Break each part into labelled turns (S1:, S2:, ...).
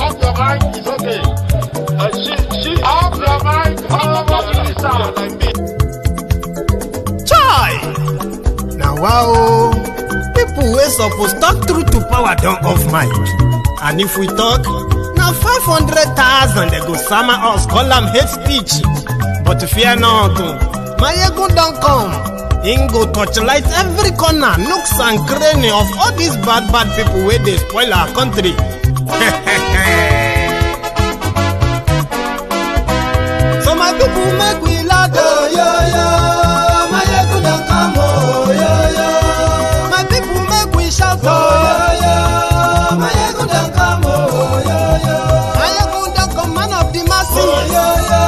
S1: Off your mic is okay. She off your mic. Like me.
S2: Chai! Now wow, people wey suppose talk truth to power don't off mic. And if we talk, now 500,000 they go summer us, call them hate speech. But fear not, Maiyegun don't come. Him go torchlight every corner, nooks and cranny of all these bad people where they spoil our country. So my people make we loud, oh, yo, yo. Maiyegun don't come, oh, yo, yo. My people make we shout, oh, yo, yo. Maiyegun don't come, oh, yo, yo. Maiyegun don't come, man of the masses, oh, yo, yo.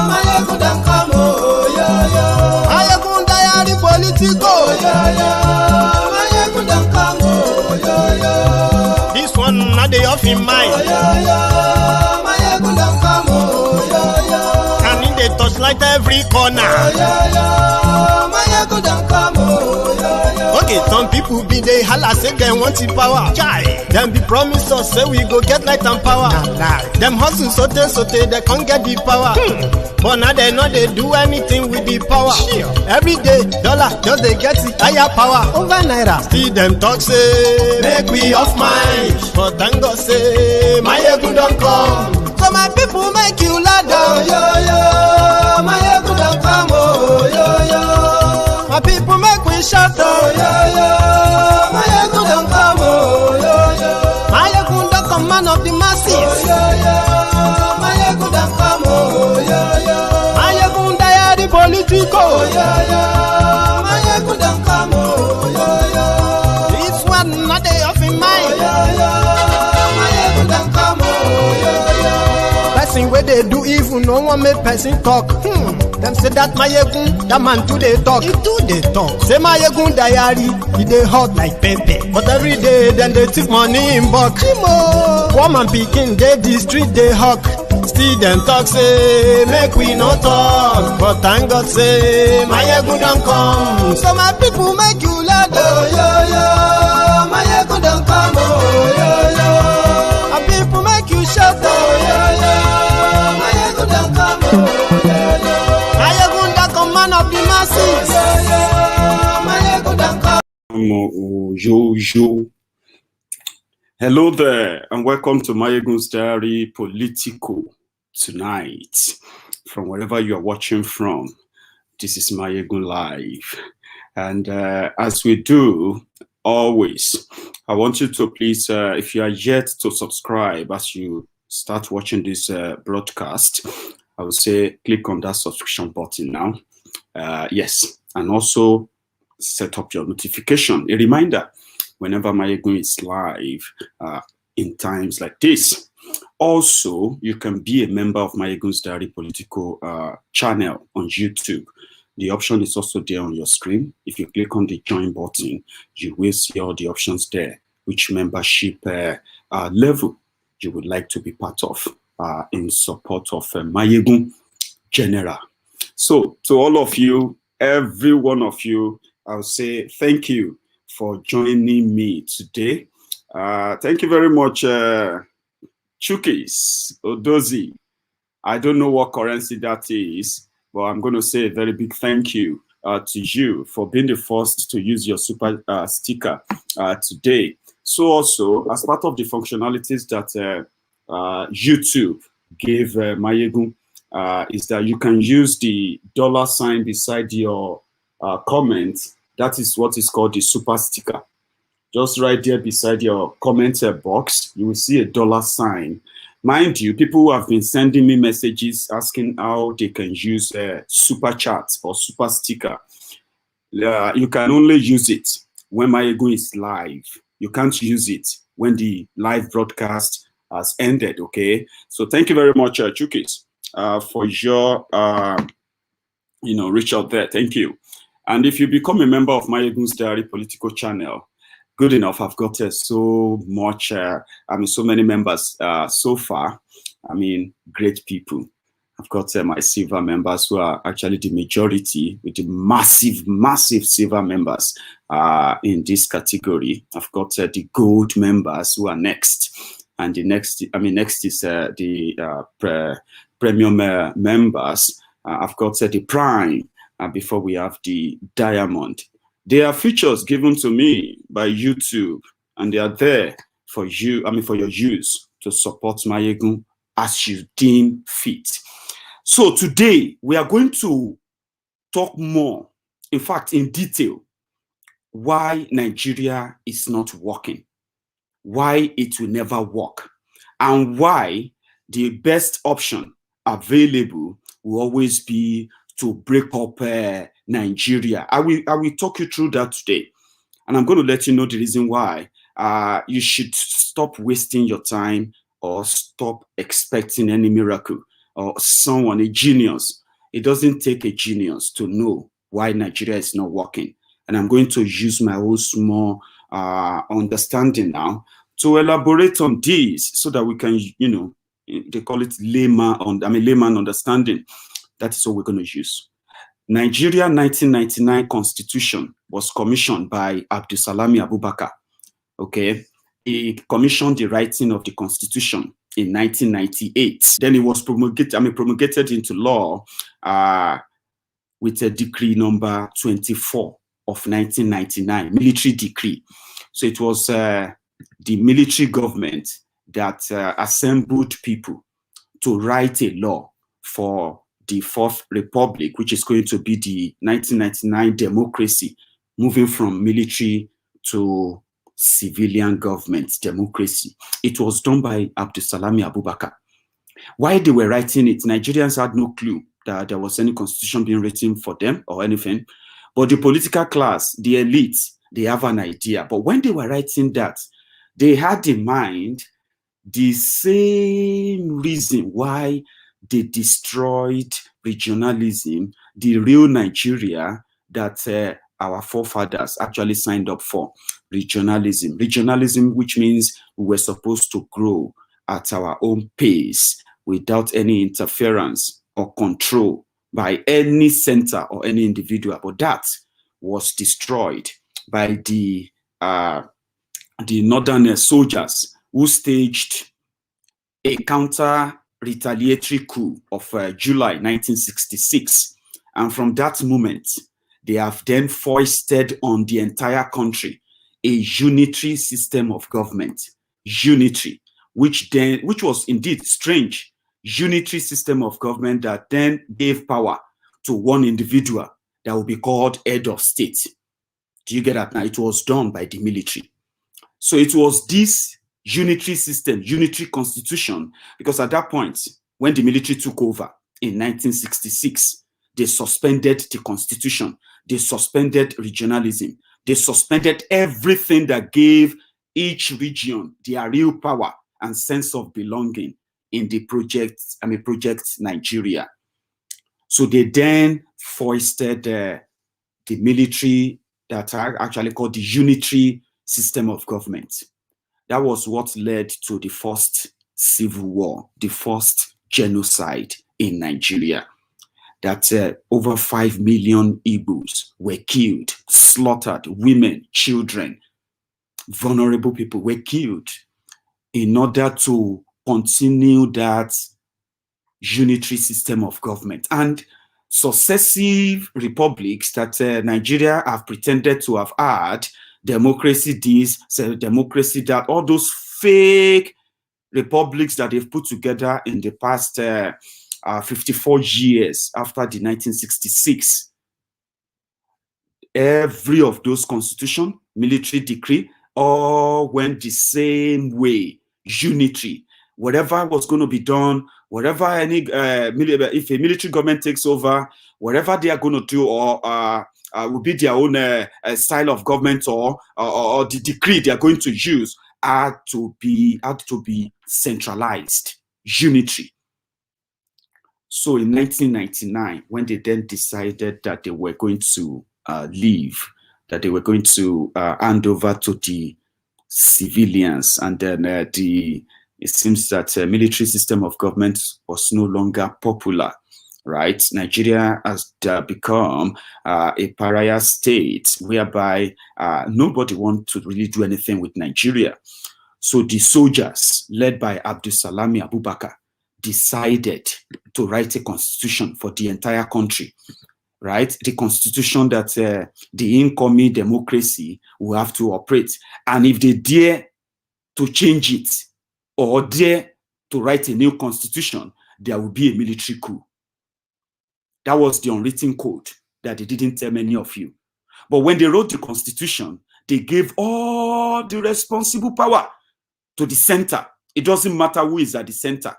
S2: Maiyegun don't come, oh, yo, yo. Maiyegun diary politico, oh, yo, yo. Maiyegun don't come, oh, yo, yo. This one not the off in mind, oh, yo, yo. Maiyegun don't come, oh, yo, yo. And in the touchlight every corner, oh, yo, yo. Maiyegun don't come, oh, yo, yo. Okay, some people be they holla say they want the power. Chai, them be promise us say we go get light and power. Nah. Them hustle sote they can't get the power. But now they know they do anything with the power. Every day, dollar just they get the higher power over naira. See them talk say make we off mind. But thank God say Maiyegun don't come. So my people make you louder, oh, yo, yo. Maiyegun don't come, oh, yo, yo. My people make we shout, oh, yo, yo. Maiyegun don't come, oh, yo, yo. Maiyegun don't come, man of the masses, oh, yo, yo. Maiyegun don't come, oh, yo, yo. Maiyegun diary politico, oh, yo, yo. Maiyegun don't come, oh, yo, yo. This one not the off in mind, oh, yo, yo. Maiyegun don't come, oh, yo, yo. Person where they do evil, no one make person talk. Them say that Maiyegun, that man too they talk. He too they talk. Say Maiyegun diary, he they hot like pepper. But every day, then they take money in bulk. Woman picking, they the street they hawk. Still them talk say, make we no talk. But thank God say, Maiyegun don't come. So my people make you loud, oh, yo, yo. Maiyegun don't come, oh, yo, yo. My people make you shout, oh, yo, yo. Maiyegun don't come, oh, yo, yo. Maiyegun don't come, man of the masses, oh, yo, yo. Maiyegun don't come.
S3: Oh, yo, yo. Hello there, and welcome to Maiyegun's Diary Politico tonight. From wherever you are watching from, this is Maiyegun Live. And as we do always, I want you to please, if you are yet to subscribe as you start watching this broadcast, I would say click on that subscription button now. Yes, and also set up your notification. A reminder whenever Maiyegun is live in times like this. Also, you can be a member of Maiyegun's Diary Political channel on YouTube. The option is also there on your screen. If you click on the join button, you will see all the options there, which membership level you would like to be part of in support of Maiyegun General. So to all of you, every one of you, I'll say thank you for joining me today. Thank you very much, Chukis, Odozi. I don't know what currency that is, but I'm going to say a very big thank you to you for being the first to use your super sticker today. So also, as part of the functionalities that YouTube gave Maiyegun, is that you can use the $ beside your comment. That is what is called the super sticker. Just right there beside your comment box, you will see a $. Mind you, people who have been sending me messages asking how they can use super chat or super sticker. You can only use it when Maiyegun is live. You can't use it when the live broadcast has ended, okay? So thank you very much, Chukis, for your reach out there. Thank you. And if you become a member of Maiyegun's Diary Political channel, good enough. I've got so much, so many members so far. Great people. I've got my silver members who are actually the majority with the massive silver members in this category. I've got the gold members who are next. and the next, next is the premium members. I've got the prime before we have the diamond. There are features given to me by YouTube, and they are there for you, for your use to support Maiyegun as you deem fit. So today we are going to talk more, in fact, in detail, why Nigeria is not working, why it will never work, and why the best option available will always be to break up Nigeria. I will talk you through that today, and I'm going to let you know the reason why you should stop wasting your time or stop expecting any miracle or someone, a genius. It doesn't take a genius to know why Nigeria is not working. And I'm going to use my own small understanding now to elaborate on this so that we can, they call it layman understanding. That is what we're going to use. Nigeria 1999 Constitution was commissioned by Abdusalami Abubakar. Okay, he commissioned the writing of the Constitution in 1998. Then it was promulgated into law with a decree number 24 of 1999, military decree. So it was the military government that assembled people to write a law for the Fourth Republic, which is going to be the 1999 democracy, moving from military to civilian government democracy. It was done by Abdusalami Abubakar. While they were writing it, Nigerians had no clue that there was any constitution being written for them or anything. But the political class, the elite, they have an idea. But when they were writing that, they had in mind the same reason why they destroyed regionalism, the real Nigeria that our forefathers actually signed up for. Regionalism, which means we were supposed to grow at our own pace without any interference or control by any center or any individual. But that was destroyed by the northern soldiers who staged a counter-retaliatory coup of July 1966. And from that moment, they have then foisted on the entire country a unitary system of government. Unitary, which was indeed strange. Unitary system of government that then gave power to one individual that will be called head of state. Do you get that now? It was done by the military. So it was this unitary system, unitary constitution, because at that point, when the military took over in 1966, they suspended the constitution, they suspended regionalism, they suspended everything that gave each region their real power and sense of belonging in the project Nigeria. So they then foisted the military that are actually called the unitary system of government. That was what led to the first civil war, the first genocide in Nigeria. That over 5 million Igbos were killed, slaughtered, women, children, vulnerable people were killed in order to continue that unitary system of government. And successive republics that Nigeria have pretended to have had, democracy this, democracy that, all those fake republics that they've put together in the past 54 years after the 1966. Every of those constitution, military decree, all went the same way, unitary. Whatever was going to be done, whatever if a military government takes over, whatever they are going to do, or will be their own style of government, or the decree they are going to use, had to be centralized, unitary. So in 1999, when they then decided that they were going to leave, that they were going to hand over to the civilians, and then it seems that military system of government was no longer popular, right? Nigeria has become a pariah state whereby nobody wants to really do anything with Nigeria. So the soldiers, led by Abdusalami Abubakar, decided to write a constitution for the entire country, right? The constitution that the incoming democracy will have to operate. And if they dare to change it or dare to write a new constitution, there will be a military coup. That was the unwritten code that they didn't tell many of you. But when they wrote the constitution, they gave all the responsible power to the center. It doesn't matter who is at the center.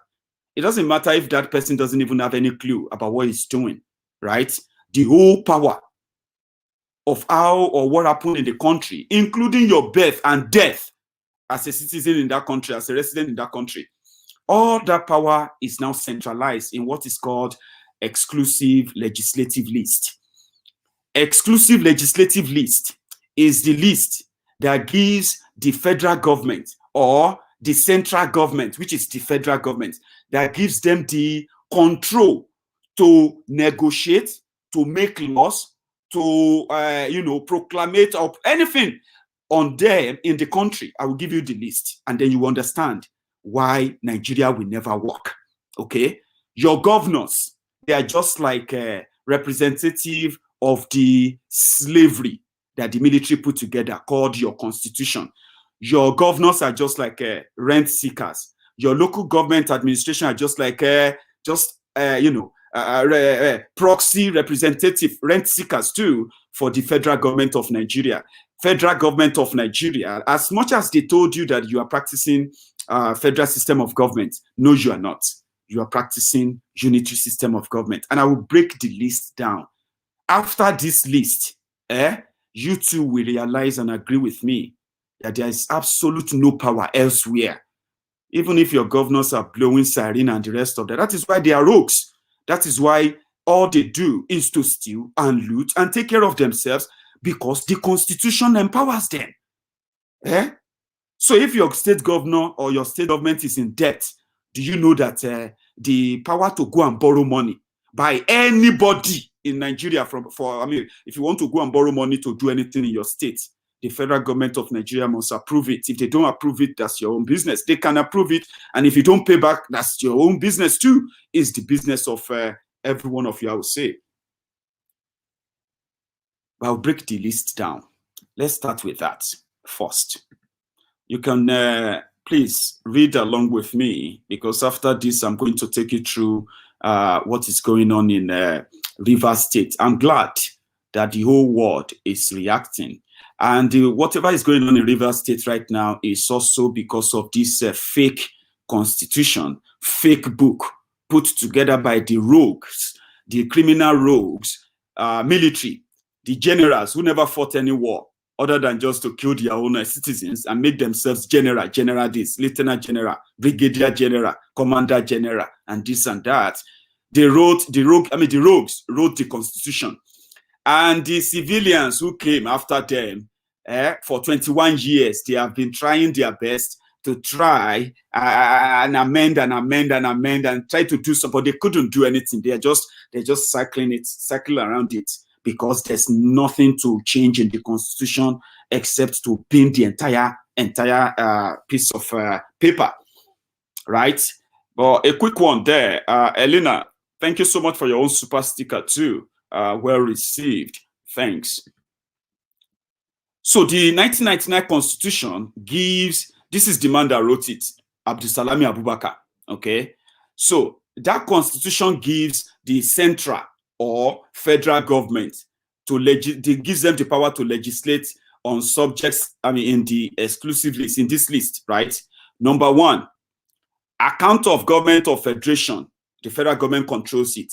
S3: It doesn't matter if that person doesn't even have any clue about what he's doing, right? The whole power of how or what happened in the country, including your birth and death as a citizen in that country, as a resident in that country, all that power is now centralized in what is called exclusive legislative list. Exclusive legislative list is the list that gives the federal government or the central government, which is the federal government, that gives them the control to negotiate, to make laws, to proclamate or anything on them in the country. I will give you the list, and then you understand why Nigeria will never work. Okay, your governors, they are just like a representative of the slavery that the military put together, called your constitution. Your governors are just like rent seekers. Your local government administration are just like proxy representative rent seekers too for the federal government of Nigeria. Federal government of Nigeria, as much as they told you that you are practicing federal system of government, no, you are not. You are practicing unitary system of government. And I will break the list down. After this list, you too will realize and agree with me that there is absolute no power elsewhere. Even if your governors are blowing siren and the rest of that, that is why they are rogues. That is why all they do is to steal and loot and take care of themselves, because the constitution empowers them. So if your state governor or your state government is in debt, do you know that the power to go and borrow money by anybody in Nigeria if you want to go and borrow money to do anything in your state, the federal government of Nigeria must approve it. If they don't approve it, that's your own business. They can approve it, and if you don't pay back, that's your own business too. It's the business of every one of you, I would say. I'll break the list down. Let's start with that first. You can please read along with me, because after this, I'm going to take you through what is going on in Rivers State. I'm glad that the whole world is reacting. And whatever is going on in Rivers State right now is also because of this fake constitution, fake book put together by the rogues, the criminal rogues, military, the generals who never fought any war other than just to kill their own citizens and make themselves general this, lieutenant general, brigadier general, commander general, and this and that. The rogues wrote the constitution. And the civilians who came after them for 21 years, they have been trying their best to try and amend and try to do something, but they couldn't do anything. They're just cycling around it, because there's nothing to change in the constitution except to pin the entire piece of paper, right? But a quick one there, Elena, thank you so much for your own super sticker too. Well received. Thanks. So the 1999 Constitution gives, this is the man that wrote it, Abdusalami Abubakar. Okay. So that Constitution gives the central or federal government gives them the power to legislate on subjects, in the exclusive list, in this list, right? Number one, account of government of federation, the federal government controls it,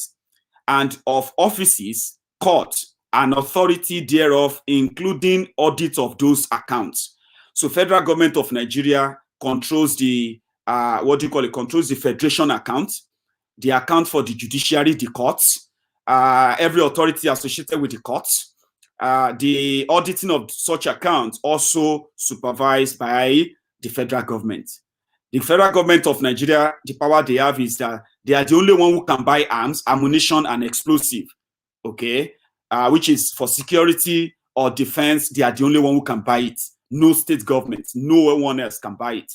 S3: and of offices, court, and authority thereof, including audit of those accounts. So federal government of Nigeria controls the, controls the federation account, the account for the judiciary, the courts, every authority associated with the courts, the auditing of such accounts also supervised by the federal government. The federal government of Nigeria, the power they have is that they are the only one who can buy arms, ammunition, and explosive, okay? Which is for security or defense, they are the only one who can buy it. No state government, no one else can buy it.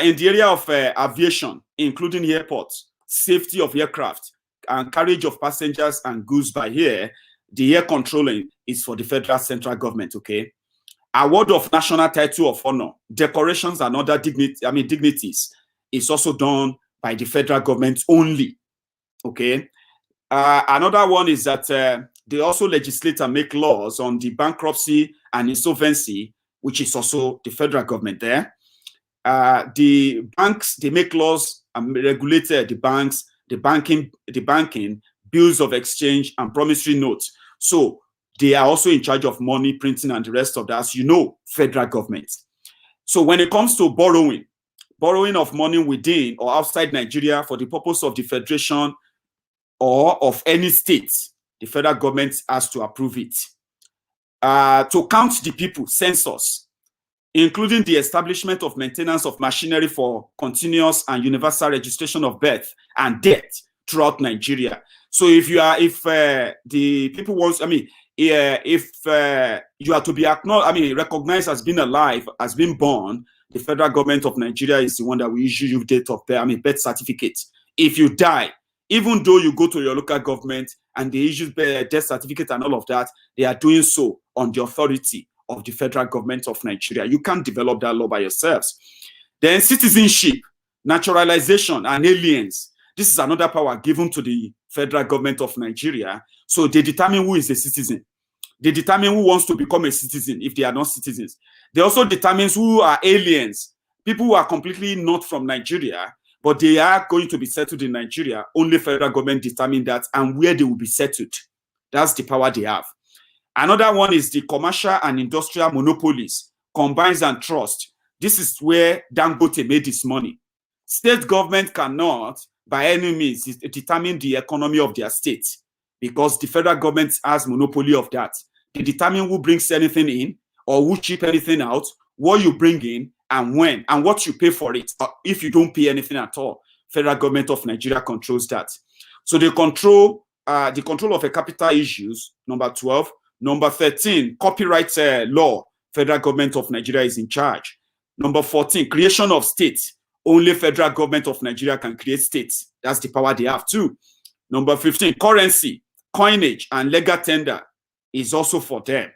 S3: In the area of aviation, including airports, safety of aircraft, and carriage of passengers and goods by air, the air controlling is for the federal central government, okay? Award of national title of honor, decorations and other dignities is also done by the federal government only, okay? Another one is that they also legislate and make laws on the bankruptcy and insolvency, which is also the federal government there. The banks, they make laws and regulate the banks, the banking, bills of exchange, and promissory notes. So they are also in charge of money printing and the rest of that, as you know, federal government. So when it comes to borrowing of money within or outside Nigeria for the purpose of the federation or of any state, the federal government has to approve it. To count the people, census, including the establishment of maintenance of machinery for continuous and universal registration of birth and death throughout Nigeria. So if the people want, if you are to be acknowledged, recognized as being alive, as being born, the federal government of Nigeria is the one that will issue you date of birth, birth certificate. If you die, even though you go to your local government and they issue death certificate and all of that, they are doing so on the authority of the federal government of Nigeria. You can't develop that law by yourselves. Then citizenship, naturalization, and aliens. This is another power given to the federal government of Nigeria. So they determine who is a citizen. They determine who wants to become a citizen if they are not citizens. They also determine who are aliens, people who are completely not from Nigeria, but they are going to be settled in Nigeria. Only federal government determine that and where they will be settled. That's the power they have. Another one is the commercial and industrial monopolies, combines and trust. This is where Dangote made his money. State government cannot, by any means, determine the economy of their state because the federal government has monopoly of that. They determine who brings anything in or who ship anything out, what you bring in, and when, and what you pay for it. If you don't pay anything at all, federal government of Nigeria controls that. So they control the control of a capital issues, number 12. Number 13, copyright law, federal government of Nigeria is in charge. Number 14, creation of states. Only federal government of Nigeria can create states. That's the power they have too. Number 15, currency, coinage, and legal tender is also for them.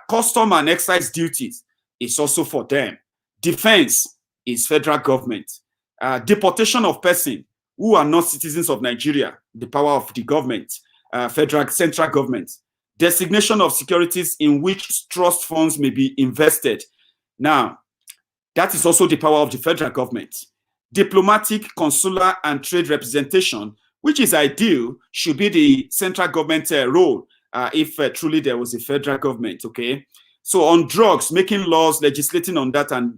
S3: Custom and excise duties is also for them. Defense is federal government. Deportation of persons who are not citizens of Nigeria, the power of the government, federal central government. Designation of securities in which trust funds may be invested. Now, that is also the power of the federal government. Diplomatic, consular, and trade representation, which is ideal, should be the central government role if truly there was a federal government, okay? So on drugs, making laws, legislating on that, and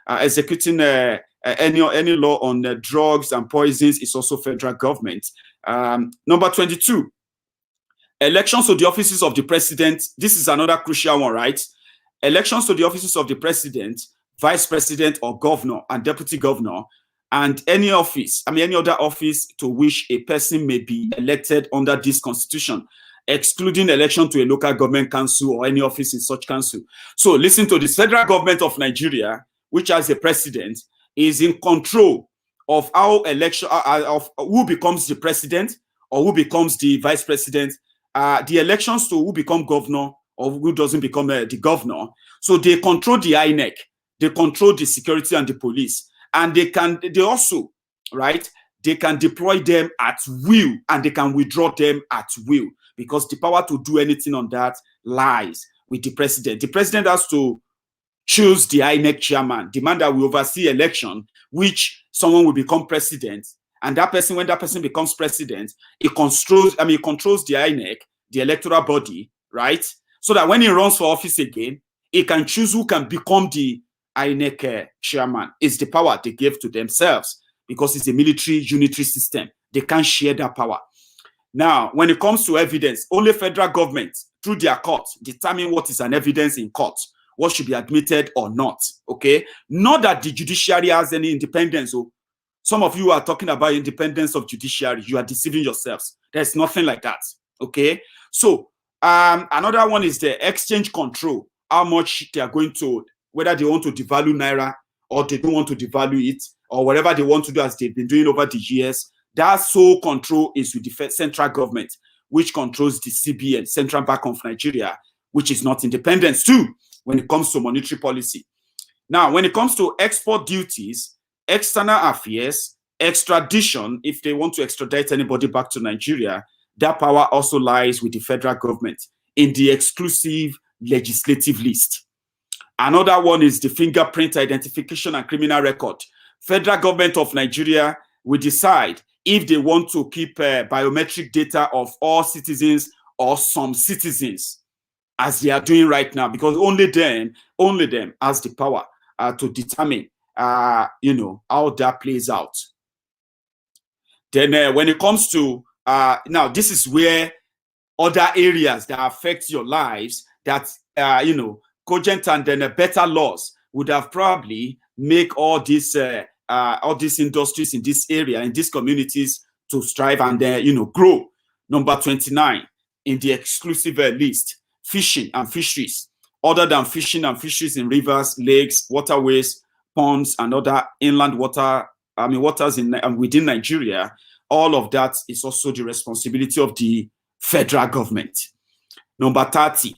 S3: executing any law on drugs and poisons is also federal government. Number 22. Elections to the offices of the president. This is another crucial one, right? Elections to the offices of the president, vice president, or governor and deputy governor, and any office, any other office to which a person may be elected under this constitution, excluding election to a local government council or any office in such council. So listen to this. Federal government of Nigeria, which has a president, is in control of how election, of who becomes the president or who becomes the vice president, the elections to who become governor or who doesn't become the governor. So they control the INEC, they control the security and the police, and they also, right, they can deploy them at will and they can withdraw them at will because the power to do anything on that lies with the president. The president has to choose the INEC chairman, the man that will oversee election, which someone will become president. And that person, when that person becomes president, he controls the INEC, the electoral body, right? So that when he runs for office again, he can choose who can become the INEC chairman. It's the power they gave to themselves because it's a military unitary system. They can't share that power. Now, when it comes to evidence, only federal government, through their court, determine what is an evidence in court, what should be admitted or not, okay? Not that the judiciary has any independence. So some of you are talking about independence of judiciary. You are deceiving yourselves. There's nothing like that, okay? So another one is the exchange control how much they are going to, whether they want to devalue Naira or they don't want to devalue it, or whatever they want to do as they've been doing over the years. That sole control is with the central government, which controls the CBN, Central Bank of Nigeria, which is not independent too when it comes to monetary policy. Now, when it comes to export duties, external affairs, extradition, if they want to extradite anybody back to Nigeria, that power also lies with the federal government in the exclusive legislative list. Another one is the fingerprint identification and criminal record. Federal government of Nigeria will decide if they want to keep biometric data of all citizens or some citizens, as they are doing right now, because only them has the power to determine, how that plays out. Then when it comes to, now this is where other areas that affect your lives that, cogent and then better laws would have probably make all these industries in this area, in these communities, to strive and grow. Number 29 in the exclusive list, fishing and fisheries. Other than fishing and fisheries in rivers, lakes, waterways, ponds, and other inland waters within Nigeria, all of that is also the responsibility of the federal government. Number 30,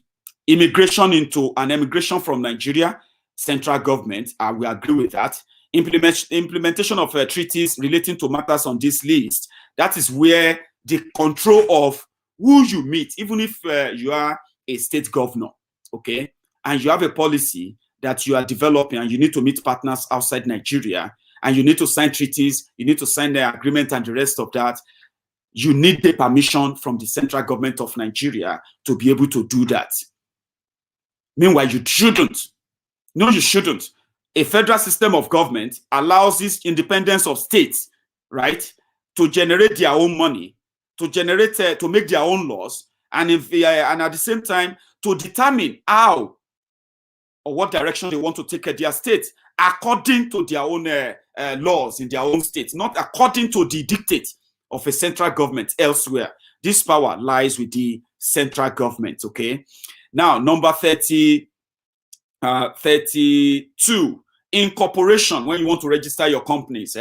S3: immigration into and emigration from Nigeria, central government, we agree with that. Implementation of treaties relating to matters on this list, that is where the control of who you meet, even if you are a state governor, okay, and you have a policy that you are developing and you need to meet partners outside Nigeria, and you need to sign treaties, you need to sign the agreement and the rest of that, you need the permission from the central government of Nigeria to be able to do that. Meanwhile, you shouldn't. No, you shouldn't. A federal system of government allows this independence of states, right, to generate their own money, to generate, to make their own laws, and and at the same time to determine how or what direction they want to take their state according to their own laws in their own states, not according to the dictate of a central government elsewhere. This power lies with the central government. Okay. Now, number 32, incorporation, when you want to register your companies,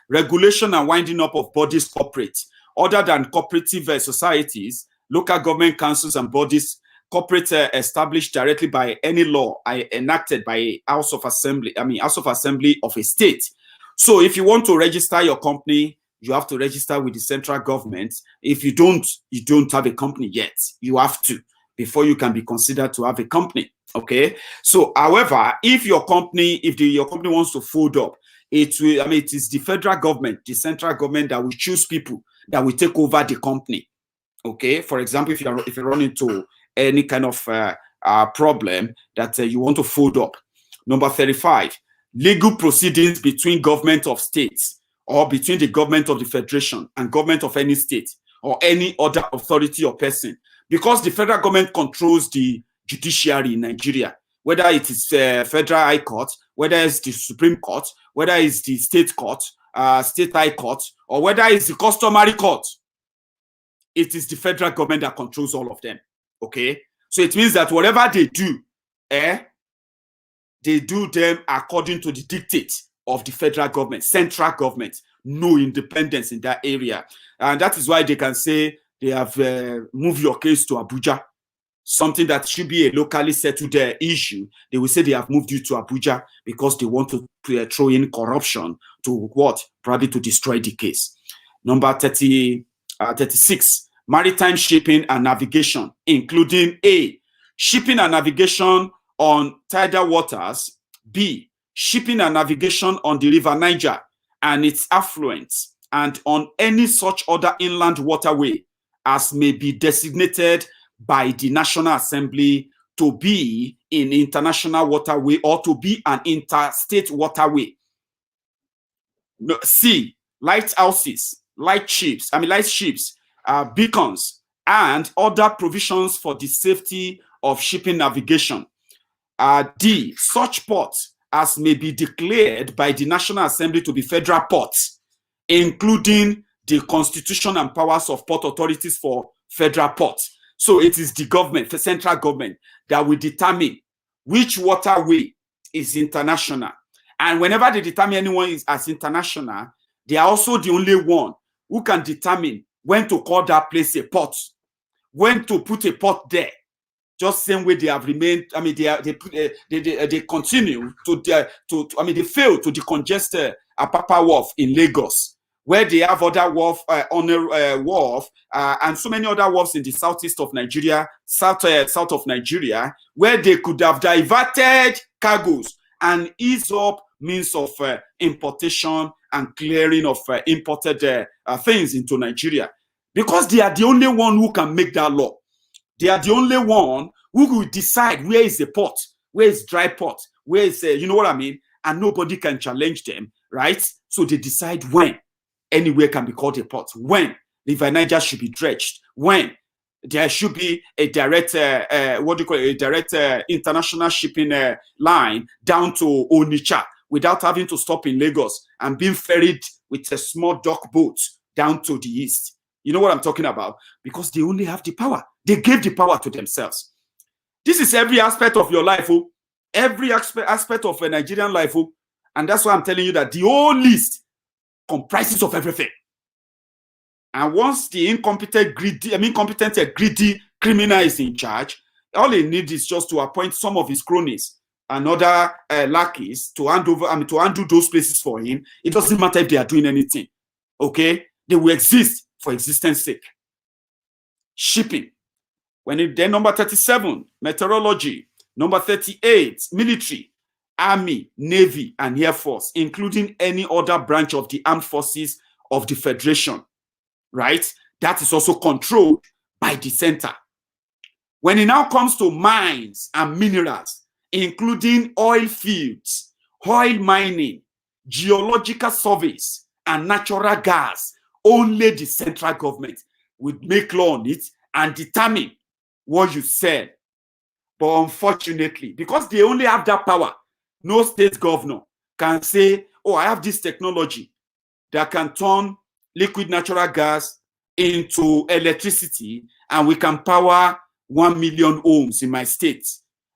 S3: regulation and winding up of bodies corporate. Other than cooperative societies, local government councils and bodies, corporate established directly by any law enacted by a House of Assembly of a state. So if you want to register your company, you have to register with the central government. If you don't have a company yet. You have to, before you can be considered to have a company. Okay. So, however, if your company wants to fold up, it is the federal government, the central government that will choose people that will take over the company. Okay. For example, if you run into any kind of problem that you want to fold up. Number 35, legal proceedings between government of states or between the government of the federation and government of any state or any other authority or person, because the federal government controls the judiciary in Nigeria, whether it is federal high court, whether it's the Supreme Court, whether it's the state court, state high court, or whether it's the customary court. It is the federal government that controls all of them. Okay, so it means that whatever they do, they do them according to the dictate of the federal government, central government. No independence in that area, and that is why they can say they have moved your case to Abuja, something that should be a locally settled issue. They will say they have moved you to Abuja because they want to throw in corruption to what? Probably to destroy the case. Number 36. Maritime shipping and navigation, including A, shipping and navigation on tidal waters, B, shipping and navigation on the River Niger and its affluents, and on any such other inland waterway as may be designated by the National Assembly to be in international waterway or to be an interstate waterway. C, lighthouses, light ships, beacons, and other provisions for the safety of shipping navigation. D, such ports as may be declared by the National Assembly to be federal ports, including the constitution and powers of port authorities for federal ports. So it is the government, the central government, that will determine which waterway is international. And whenever they determine anyone is as international, they are also the only one who can determine when to call that place a port, when to put a port there. Just same way they have remained. I mean, they continue to they fail to decongest Apapa Wharf in Lagos, where they have other wharf, and so many other wharfs in the southeast of Nigeria, south of Nigeria, where they could have diverted cargoes and ease up means of importation and clearing of imported things into Nigeria, because they are the only one who can make that law. They are the only one who will decide where is the port, where is dry port, where is, you know what I mean? And nobody can challenge them, right? So they decide when anywhere can be called a port, when River Niger should be dredged, when there should be a direct, international shipping line down to Onitsha without having to stop in Lagos and being ferried with a small dock boat down to the east. You know what I'm talking about? Because they only have the power. They gave the power to themselves. This is every aspect of your life, oh. Every aspect of a Nigerian life, oh. And that's why I'm telling you that the whole list comprises of everything. And once the incompetent, greedy criminal is in charge, all he needs is just to appoint some of his cronies and other lackeys to undo those places for him. It doesn't matter if they are doing anything. Okay? They will exist for existence sake. Shipping. Then number 37, meteorology. Number 38, military, army, navy, and air force, including any other branch of the armed forces of the Federation. Right? That is also controlled by the center. When it now comes to mines and minerals, including oil fields, oil mining, geological surveys, and natural gas, only the central government would make law on it and determine what you sell. But unfortunately, because they only have that power, no state governor can say, oh, I have this technology that can turn liquid natural gas into electricity, and we can power 1 million homes in my state.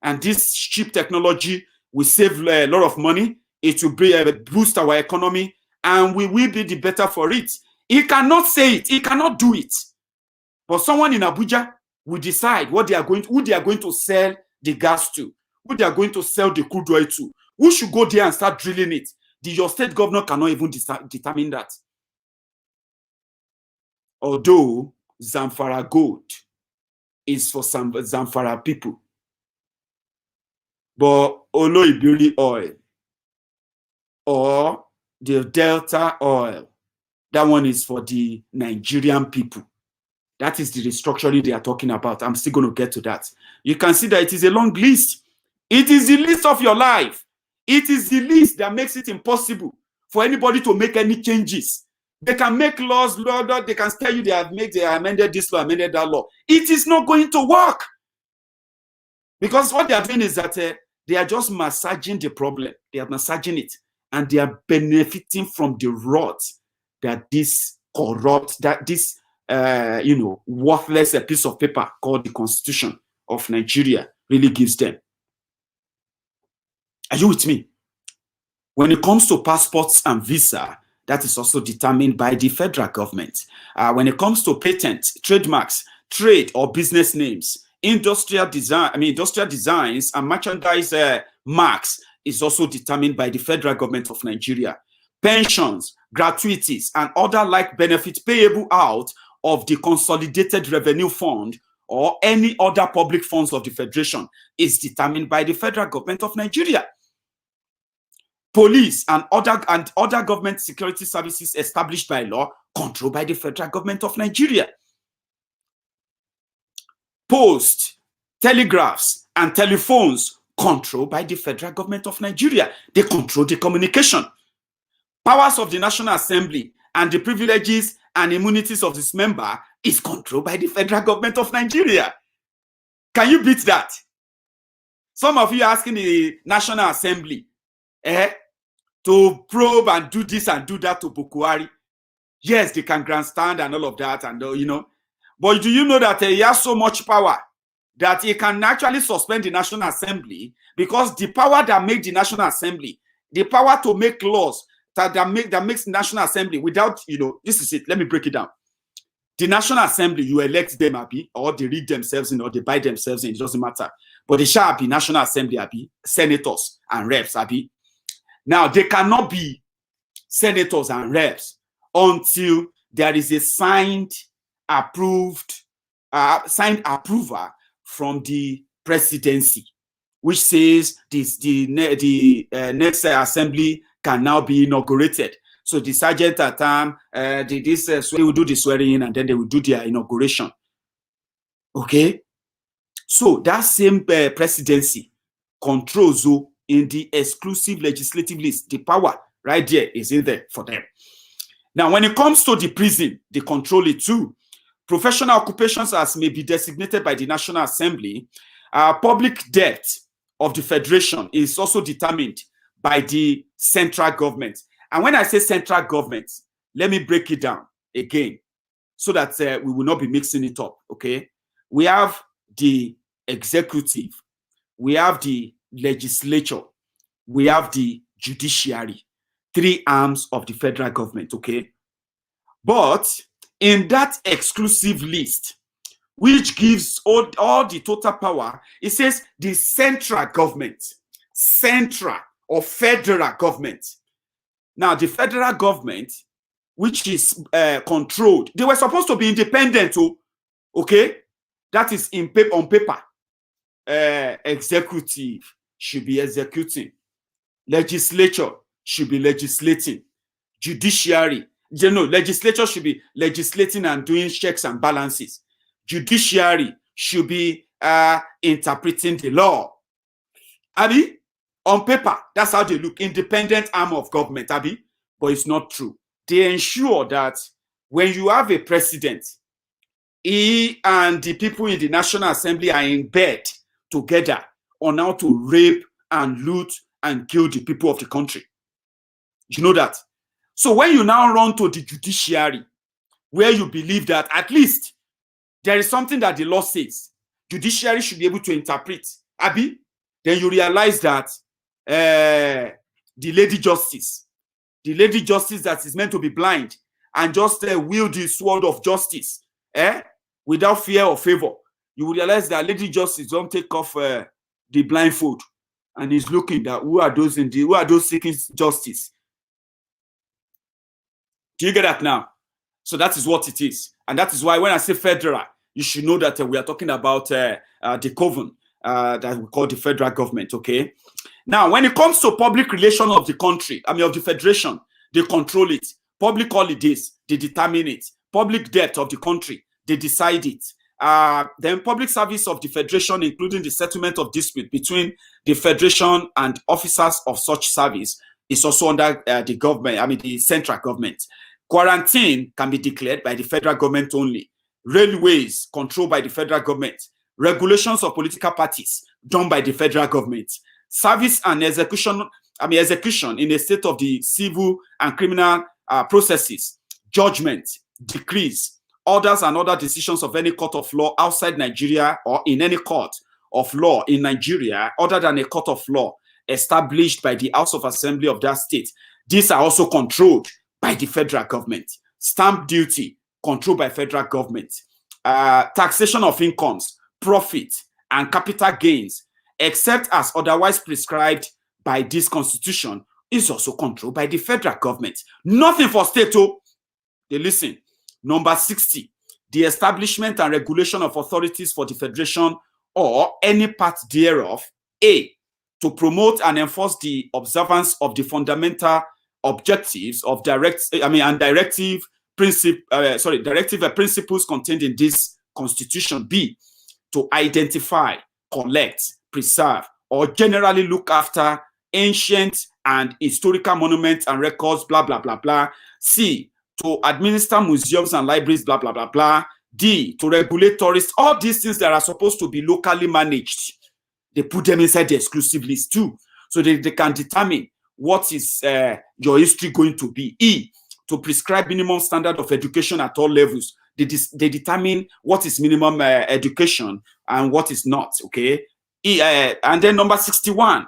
S3: And this cheap technology will save a lot of money. It will boost our economy, and we will be the better for it. He cannot say it. He cannot do it. But someone in Abuja will decide who they are going to sell the gas to, who they are going to sell the crude oil to, who should go there and start drilling it. Your state governor cannot even determine that. Although Zamfara gold is for some Zamfara people, but Oloibiri oil or the Delta oil, that one is for the Nigerian people. That is the restructuring they are talking about. I'm still going to get to that. You can see that it is a long list. It is the list of your life. It is the list that makes it impossible for anybody to make any changes. They can make laws, they can tell you they amended this law, amended that law. It is not going to work. Because what they are doing is that they are just massaging the problem. They are massaging it. And they are benefiting from the rot that this corrupt, that this worthless piece of paper called the Constitution of Nigeria really gives them. Are you with me? When it comes to passports and visa, that is also determined by the federal government. When it comes to patents, trademarks, trade or business names, industrial designs and merchandise marks is also determined by the federal government of Nigeria. Pensions, gratuities, and other like benefits payable out of the Consolidated Revenue Fund or any other public funds of the Federation is determined by the federal government of Nigeria. Police and other government security services established by law controlled by the federal government of Nigeria. Post, telegraphs, and telephones controlled by the federal government of Nigeria. They control the communication. Powers of the National Assembly and the privileges and immunities of its member is controlled by the federal government of Nigeria. Can you beat that? Some of you are asking the National Assembly to probe and do this and do that to Bukuari. Yes, they can grandstand and all of that, and but do you know that he has so much power that it can actually suspend the National Assembly, because the power that makes the National Assembly, the power to make laws that makes the National Assembly without, this is it. Let me break it down. The National Assembly, you elect them, Abi, or they read themselves in, or they buy themselves in, it doesn't matter. But they shall be National Assembly, Abi, senators and reps, Abi. Now, they cannot be senators and reps until there is a signed approval from the presidency, which says the next assembly can now be inaugurated. So the sergeant at time, they will do the swearing in, and then they will do their inauguration. Okay? So that same presidency controls in the exclusive legislative list. The power right there is in there for them. Now, when it comes to the prison, they control it too. Professional occupations as may be designated by the National Assembly. Public debt of the Federation is also determined by the central government. And when I say central government, let me break it down again so that we will not be mixing it up, okay? We have the executive, we have the legislature, we have the judiciary, 3 arms of the federal government, okay? But in that exclusive list, which gives all the total power, it says the central government, central or federal government. Now, the federal government, which is controlled, they were supposed to be independent, okay? That is on paper. Executive should be executing. Legislature should be legislating. Judiciary, legislature should be legislating and doing checks and balances. Judiciary should be interpreting the law. Abi, on paper, that's how they look, independent arm of government, Abi, but it's not true. They ensure that when you have a president, he and the people in the National Assembly are in bed together on how to rape and loot and kill the people of the country. You know that? So when you now run to the judiciary, where you believe that at least there is something that the law says, judiciary should be able to interpret, Abi, then you realize that the lady justice that is meant to be blind and just wield the sword of justice, without fear or favor, you will realize that lady justice don't take off the blindfold and is looking at who are those seeking justice. Do you get that now? So that is what it is. And that is why when I say federal, you should know that we are talking about the coven that we call the federal government, okay? Now, when it comes to public relations of the country, of the federation, they control it. Public holidays, they determine it. Public debt of the country, they decide it. Then public service of the federation, including the settlement of dispute between the federation and officers of such service, is also under the government, the central government. Quarantine can be declared by the federal government only. Railways controlled by the federal government. Regulations of political parties done by the federal government. Service and execution in a state of the civil and criminal processes, judgment, decrees, orders and other decisions of any court of law outside Nigeria or in any court of law in Nigeria other than a court of law established by the House of Assembly of that state. These are also controlled by the federal government. Stamp duty, controlled by federal government. Taxation of incomes, profit, and capital gains, except as otherwise prescribed by this constitution, is also controlled by the federal government. Nothing for state, they listen. Number 60, the establishment and regulation of authorities for the federation or any part thereof. A, to promote and enforce the observance of the fundamental objectives of directive principles contained in this constitution. B, to identify, collect, preserve, or generally look after ancient and historical monuments and records, blah, blah, blah, blah. C, to administer museums and libraries, blah, blah, blah, blah. D, to regulate tourists. All these things that are supposed to be locally managed, they put them inside the exclusive list too. So they can determine what is your history going to be. E, to prescribe minimum standard of education at all levels. they determine what is minimum education and what is not, okay? And then number 61,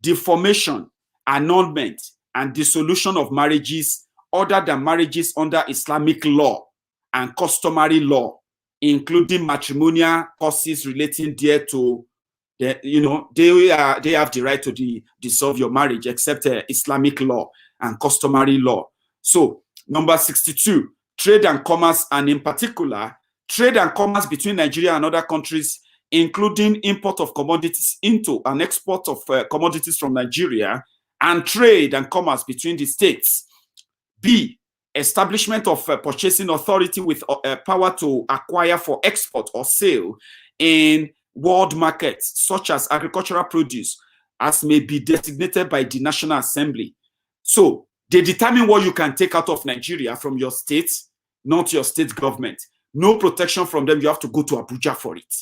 S3: the formation, annulment, and dissolution of marriages other than marriages under Islamic law and customary law, including matrimonial causes relating there to the, they have the right to dissolve your marriage except Islamic law and customary law. So number 62, trade and commerce, and in particular, trade and commerce between Nigeria and other countries, including import of commodities into and export of commodities from Nigeria, and trade and commerce between the states. B, establishment of purchasing authority with power to acquire for export or sale in world markets, such as agricultural produce, as may be designated by the National Assembly. So they determine what you can take out of Nigeria from your state, not your state government. No protection from them. You have to go to Abuja for it.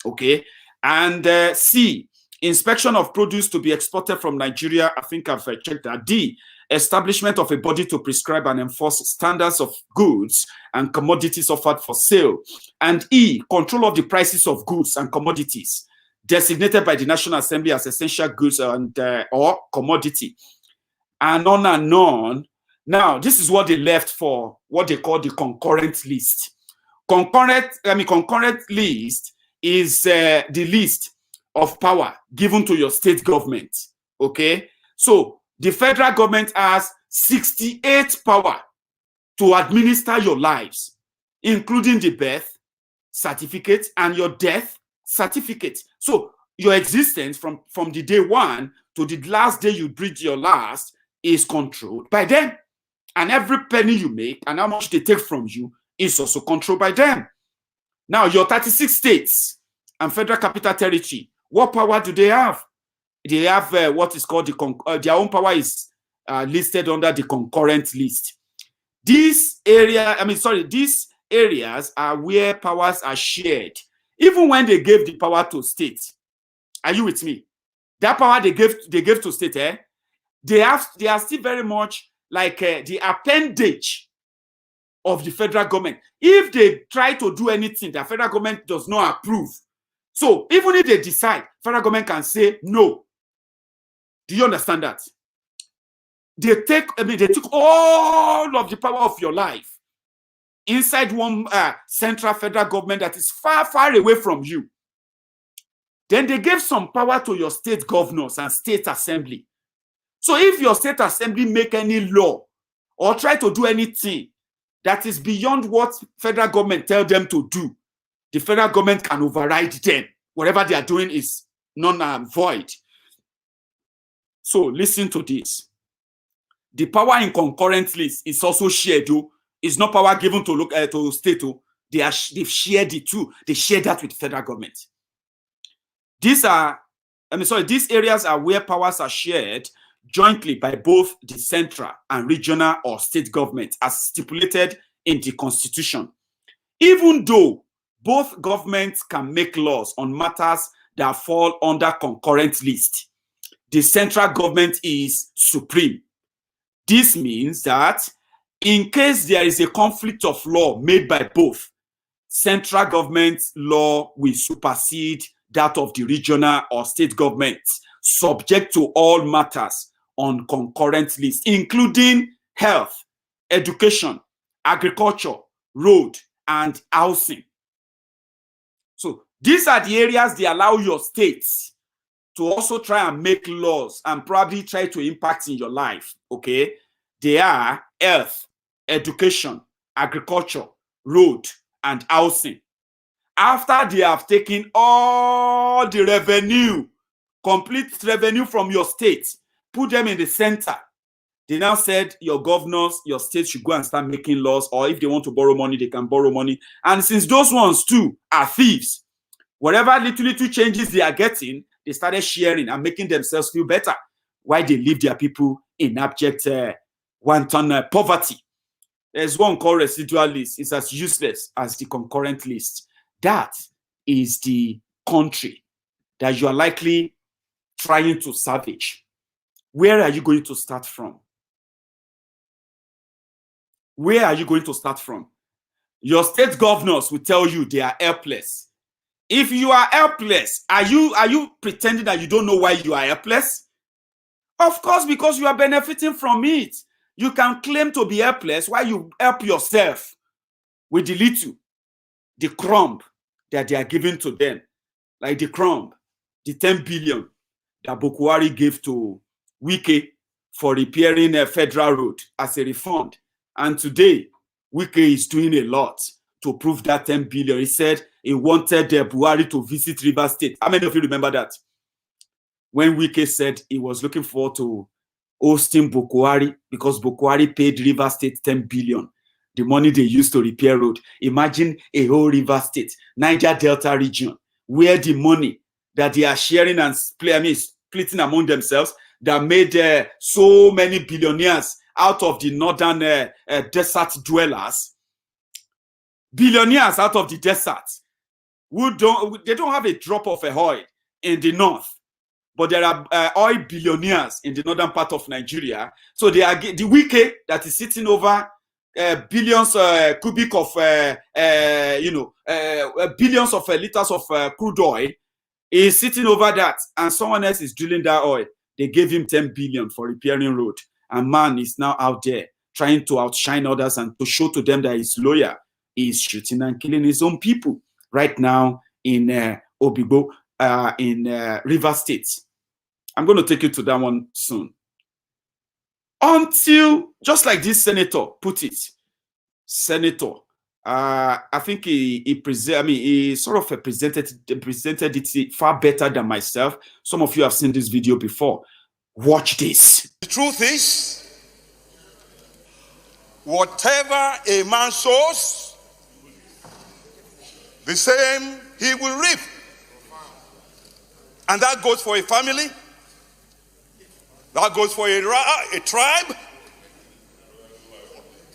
S3: Okay. And C, inspection of produce to be exported from Nigeria. I think I've checked that. D, establishment of a body to prescribe and enforce standards of goods and commodities offered for sale. And E, control of the prices of goods and commodities designated by the National Assembly as essential goods and or commodity. And on and on. Now, this is what they left for what they call the concurrent list. Concurrent list is the list of power given to your state government. Okay, so the federal government has 68 power to administer your lives, including the birth certificate and your death certificate. So your existence from the day one to the last day you breathe your last is controlled by them. And every penny you make and how much they take from you is also controlled by them. Now, your 36 states and federal capital territory, what power do they have? They have what is called their own power is listed under the concurrent list. These areas are where powers are shared. Even when they gave the power to states, are you with me? That power they gave to state, they are still very much like the appendage of the federal government. If they try to do anything that federal government does not approve, so even if they decide, federal government can say no. Do you understand that? They took all of the power of your life inside one central federal government that is far, far away from you. Then they gave some power to your state governors and state assembly. So if your state assembly make any law or try to do anything that is beyond what federal government tell them to do, the federal government can override them. Whatever they are doing is void. So listen to this. The power in concurrent list is also shared. It's not power given to state. They've shared it too. They share that with the federal government. These areas are where powers are shared jointly by both the central and regional or state government as stipulated in the Constitution. Even though both governments can make laws on matters that fall under concurrent list, the central government is supreme. This means that in case there is a conflict of law made by both, central government's law will supersede that of the regional or state governments, subject to all matters on concurrent list, including health, education, agriculture, road, and housing. So these are the areas they allow your states to also try and make laws and probably try to impact in your life, okay? They are health, education, agriculture, road, and housing. After they have taken all the revenue, complete revenue from your state, put them in the center, they now said your governors, your state should go and start making laws, or if they want to borrow money, they can borrow money. And since those ones too are thieves, whatever little changes they are getting, they started sharing and making themselves feel better while they leave their people in abject wanton poverty. There's one called residual list. It's as useless as the concurrent list. That is the country that you are likely trying to salvage. Where are you going to start from? Where are you going to start from? Your state governors will tell you they are helpless. If you are helpless, are you pretending that you don't know why you are helpless? Of course, because you are benefiting from it. You can claim to be helpless while you help yourself with the little, the crumb that they are giving to them. Like the crumb, the 10 billion that Bokwari gave to Wike for repairing a federal road as a refund. And today, Wike is doing a lot to prove that 10 billion. He said he wanted Buhari to visit River State. How many of you remember that? When Wike said he was looking forward to hosting Bokwari because Bokwari paid River State 10 billion. The money they used to repair road. Imagine a whole River State, Niger Delta region, where the money that they are sharing and splitting among themselves that made so many billionaires out of the northern desert dwellers. Billionaires out of the desert they don't have a drop of oil in the north, but there are oil billionaires in the northern part of Nigeria. So they are the Wike that is sitting over billions cubic of billions of liters of crude oil is sitting over that, and someone else is drilling that oil. They gave him 10 billion for repairing road, and man is now out there trying to outshine others and to show to them that he's loyal. He's shooting and killing his own people right now in Obigbo, in River State. I'm going to take you to that one soon. Until, just like this senator put it, senator, I think he sort of presented it far better than myself. Some of you have seen this video before. Watch this.
S1: The truth is, whatever a man sows, the same he will reap. And that goes for a family. That goes for a tribe.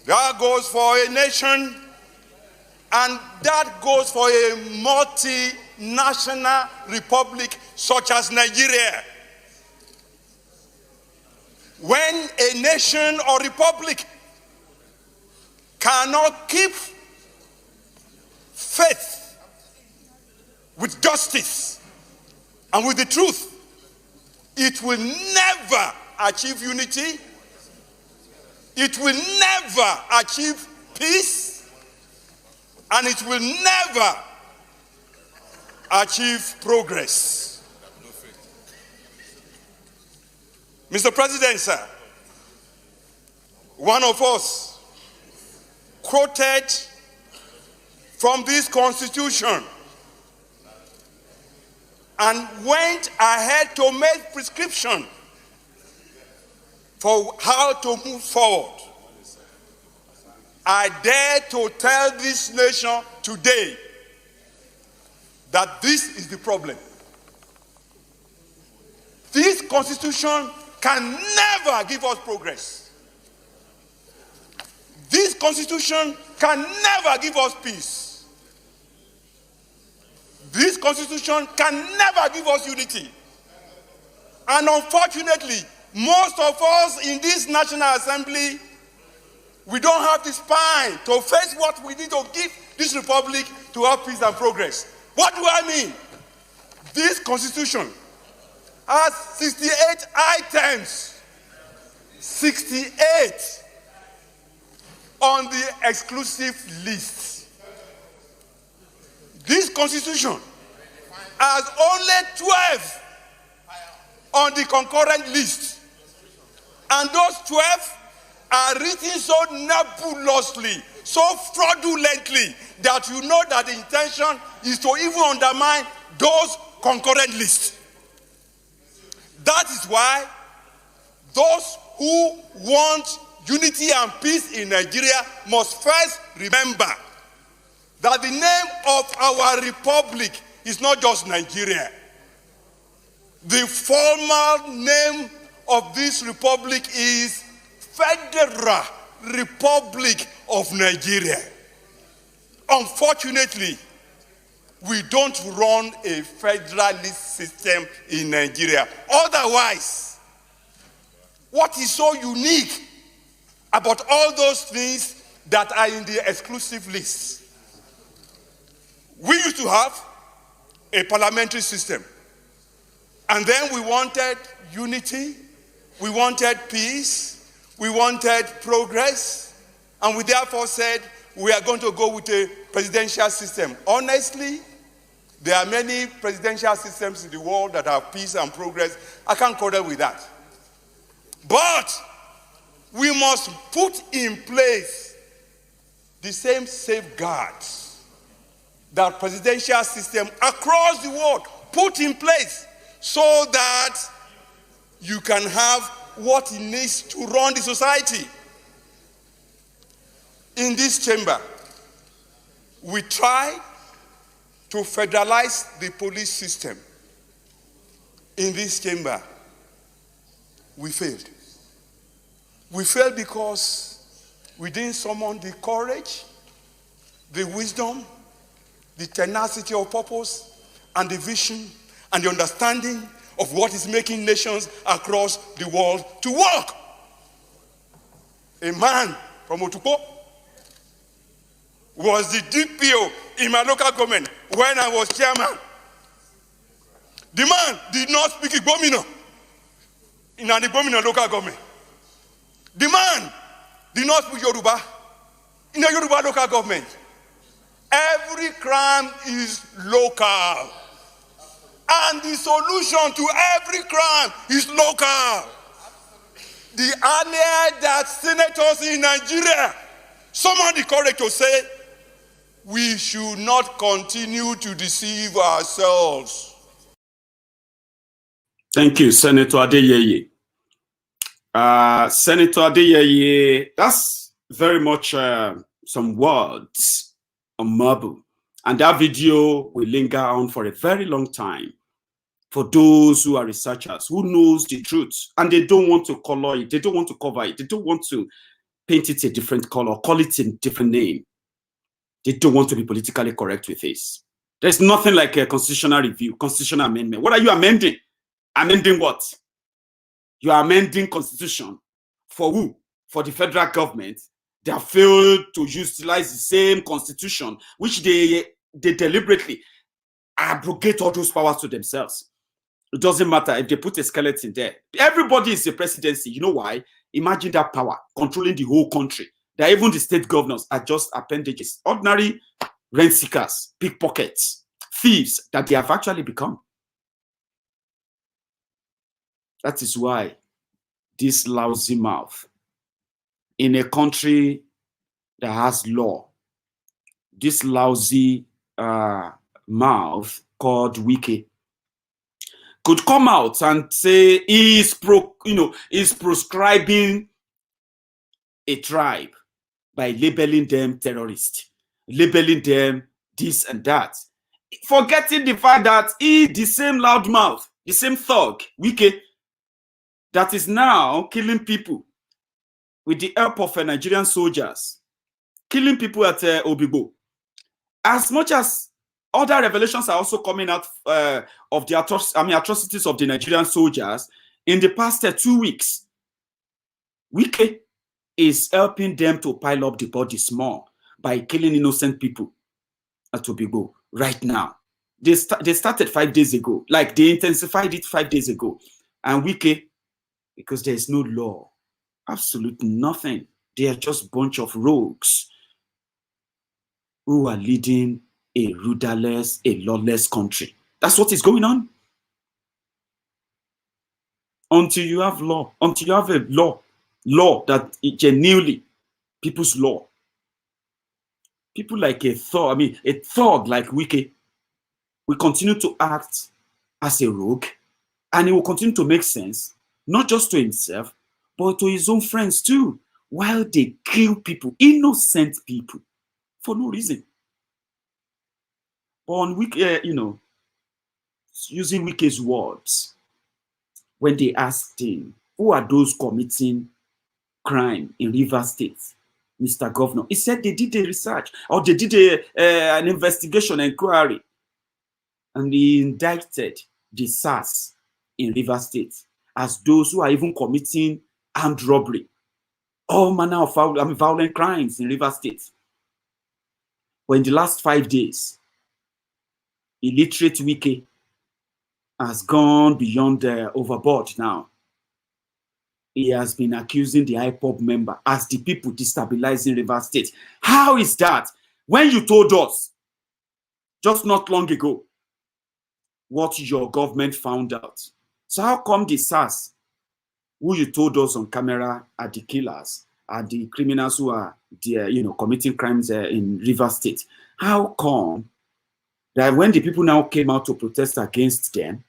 S1: That goes for a nation. And that goes for a multinational republic such as Nigeria. When a nation or republic cannot keep faith with justice and with the truth, it will never achieve unity. It will never achieve peace. And it will never achieve progress. Mr. President, sir, one of us quoted from this constitution and went ahead to make prescription for how to move forward. I dare to tell this nation today that this is the problem. This constitution can never give us progress. This constitution can never give us peace. This constitution can never give us unity. And unfortunately, most of us in this National Assembly, we don't have the spine to face what we need to give this republic to have peace and progress. What do I mean? This constitution has 68 items. 68 on the exclusive list. This constitution has only 12 on the concurrent list. And those 12 are written so nebulously, so fraudulently, that you know that the intention is to even undermine those concurrent lists. That is why those who want unity and peace in Nigeria must first remember that the name of our republic is not just Nigeria. The formal name of this republic is Federal Republic of Nigeria. Unfortunately, we don't run a federalist system in Nigeria. Otherwise, what is so unique about all those things that are in the exclusive list. We used to have a parliamentary system, and then we wanted unity, we wanted peace, we wanted progress, and we therefore said we are going to go with a presidential system. Honestly, there are many presidential systems in the world that have peace and progress. I can't quarrel with that. But we must put in place the same safeguards that presidential system across the world put in place so that you can have what it needs to run the society. In this chamber, we try to federalize the police system. In this chamber, we failed. We failed because we didn't summon the courage, the wisdom, the tenacity of purpose, and the vision, and the understanding of what is making nations across the world to work. A man from Otukpo was the DPO in my local government when I was chairman. The man did not speak Igbomina in an Igbomina local government. The man did not speak Yoruba in a Yoruba local government. Every crime is local. And the solution to every crime is local. The earlier that senators in Nigeria summoned the courage to say, we should not continue to deceive ourselves.
S3: Thank you, Senator Adeyeye. Senator Adeyeye, that's very much some words on marble. And that video will linger on for a very long time for those who are researchers, who knows the truth, and they don't want to color it, they don't want to cover it, they don't want to paint it a different color, call it a different name. They don't want to be politically correct with this. There's nothing like a constitutional review, constitutional amendment. What are you amending? Amending what? You are amending constitution for who? For the federal government. They have failed to utilize the same constitution, which they deliberately abrogate all those powers to themselves. It doesn't matter if they put a skeleton there. Everybody is a presidency. You know why? Imagine that power controlling the whole country. That even the state governors are just appendages, ordinary rent seekers, pickpockets, thieves that they have actually become. That is why this lousy mouth in a country that has law, this lousy mouth called Wiki could come out and say is proscribing a tribe by labeling them terrorists, labeling them this and that, forgetting the fact that he, the same loudmouth, the same thug, Wiki, that is now killing people with the help of Nigerian soldiers, killing people at Obigbo. As much as other revelations are also coming out of the atrocities of the Nigerian soldiers in the past 2 weeks, Wiki is helping them to pile up the bodies more by killing innocent people at Obigbo right now. They started 5 days ago, like they intensified it 5 days ago. And Wiki, because there is no law, absolutely nothing. They are just a bunch of rogues who are leading a rudderless, a lawless country. That's what is going on. Until you have law, until you have a law that genuinely people's law. People like a thug like Wiki will continue to act as a rogue, and he will continue to make sense, not just to himself, but to his own friends too, while they kill people, innocent people, for no reason. On Wiki, using Wiki's words, when they asked him, who are those committing crime in Rivers State, Mr. Governor? He said they did a research, or they did an investigation, inquiry, and he indicted the SARS in Rivers State as those who are even committing armed robbery all manner of violent crimes in Rivers State. But in the last 5 days, illiterate Wike has gone beyond overboard now. He has been accusing the IPOB member as the people destabilizing Rivers State. How is that? When you told us just not long ago what your government found out. So how come the SARS, who you told us on camera are the killers, are the criminals who are committing crimes in Rivers State? How come that when the people now came out to protest against them,